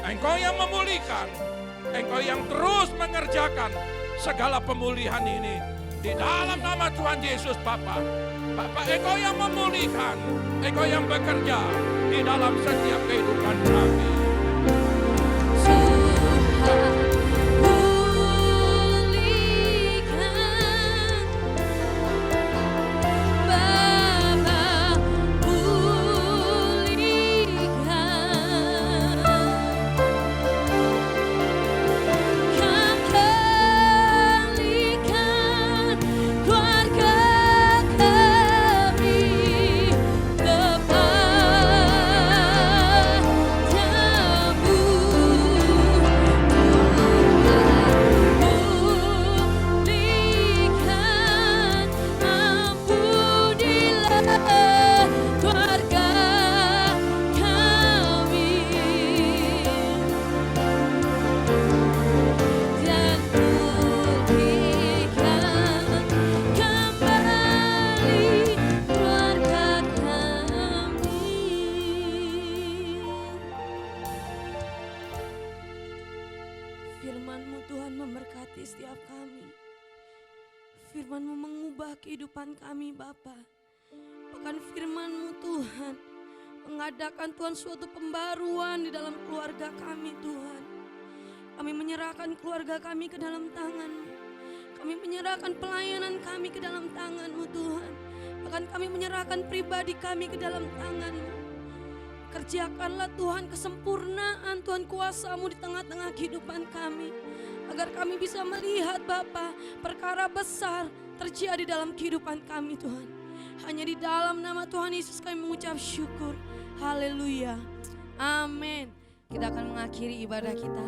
Engkau yang memulihkan, Engkau yang terus mengerjakan segala pemulihan ini. Di dalam nama Tuhan Yesus Bapa. Bapa, Engkau yang memulihkan, Engkau yang bekerja di dalam setiap kehidupan kami. Firman-Mu Tuhan memberkati setiap kami. Firman-Mu mengubah kehidupan kami Bapa. Bahkan firman-Mu Tuhan mengadakan Tuhan suatu pembaruan di dalam keluarga kami Tuhan. Kami menyerahkan keluarga kami ke dalam tangan-Mu. Kami menyerahkan pelayanan kami ke dalam tangan-Mu Tuhan. Bahkan kami menyerahkan pribadi kami ke dalam tangan-Mu. Kerjakanlah Tuhan kesempurnaan Tuhan kuasa-Mu di tengah-tengah kehidupan kami. Agar kami bisa melihat Bapa perkara besar terjadi dalam kehidupan kami Tuhan. Hanya di dalam nama Tuhan Yesus kami mengucap syukur. Haleluya. Amin. Kita akan mengakhiri ibadah kita.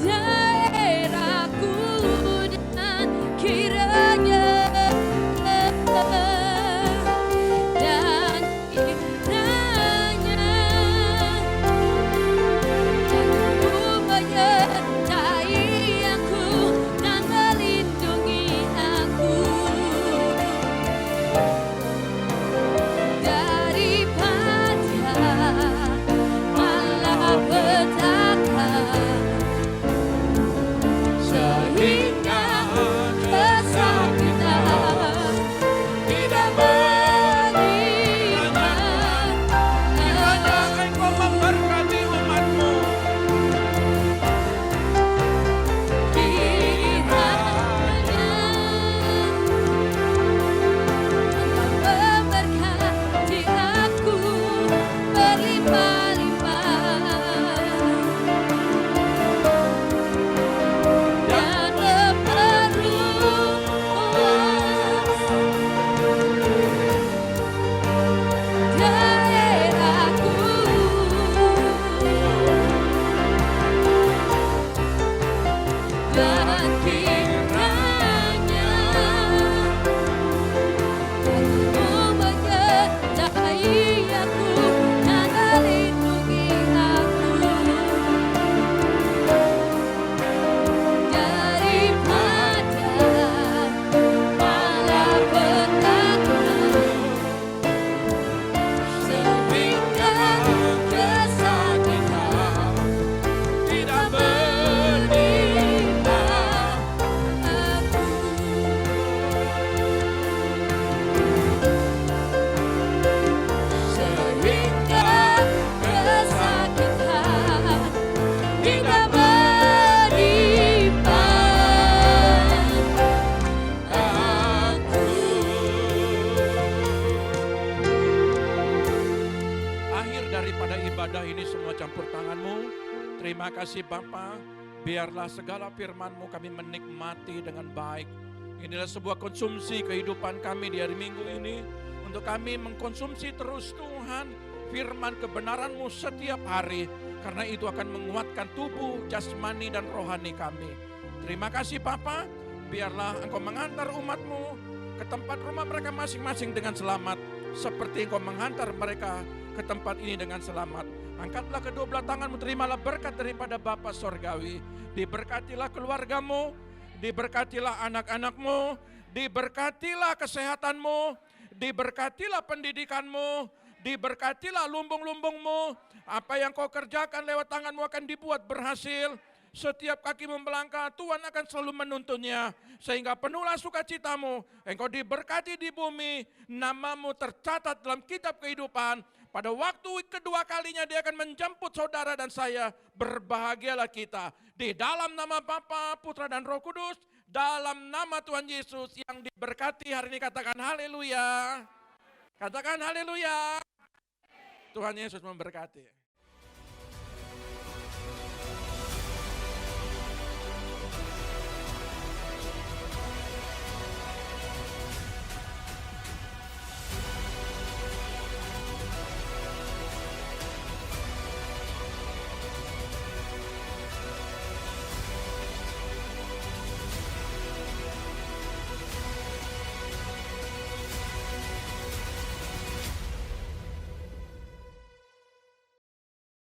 Daerahku ibadah ini semua campur tangan-Mu. Terima kasih Bapa, biarlah segala firman-Mu kami menikmati dengan baik. Inilah sebuah konsumsi kehidupan kami di hari Minggu ini, untuk kami mengkonsumsi terus Tuhan firman kebenaran-Mu setiap hari, karena itu akan menguatkan tubuh, jasmani dan rohani kami. Terima kasih Bapa, biarlah Engkau mengantar umat-Mu ke tempat rumah mereka masing-masing dengan selamat, seperti Engkau menghantar mereka ke tempat ini dengan selamat. Angkatlah kedua belah tangan-Mu, terimalah berkat daripada Bapa Sorgawi. Diberkatilah keluarga-Mu, diberkatilah anak-anak-Mu, diberkatilah kesehatan-Mu, diberkatilah pendidikan-Mu, diberkatilah lumbung-lumbung-Mu. Apa yang Kau kerjakan lewat tangan-Mu akan dibuat berhasil. Setiap kaki melangkah, Tuhan akan selalu menuntunnya. Sehingga penuhlah sukacita-Mu. Engkau diberkati di bumi, nama-Mu tercatat dalam kitab kehidupan. Pada waktu kedua kalinya Dia akan menjemput saudara dan saya. Berbahagialah kita. Di dalam nama Bapa, Putra dan Roh Kudus, dalam nama Tuhan Yesus yang diberkati hari ini, katakan haleluya. Katakan haleluya. Tuhan Yesus memberkati.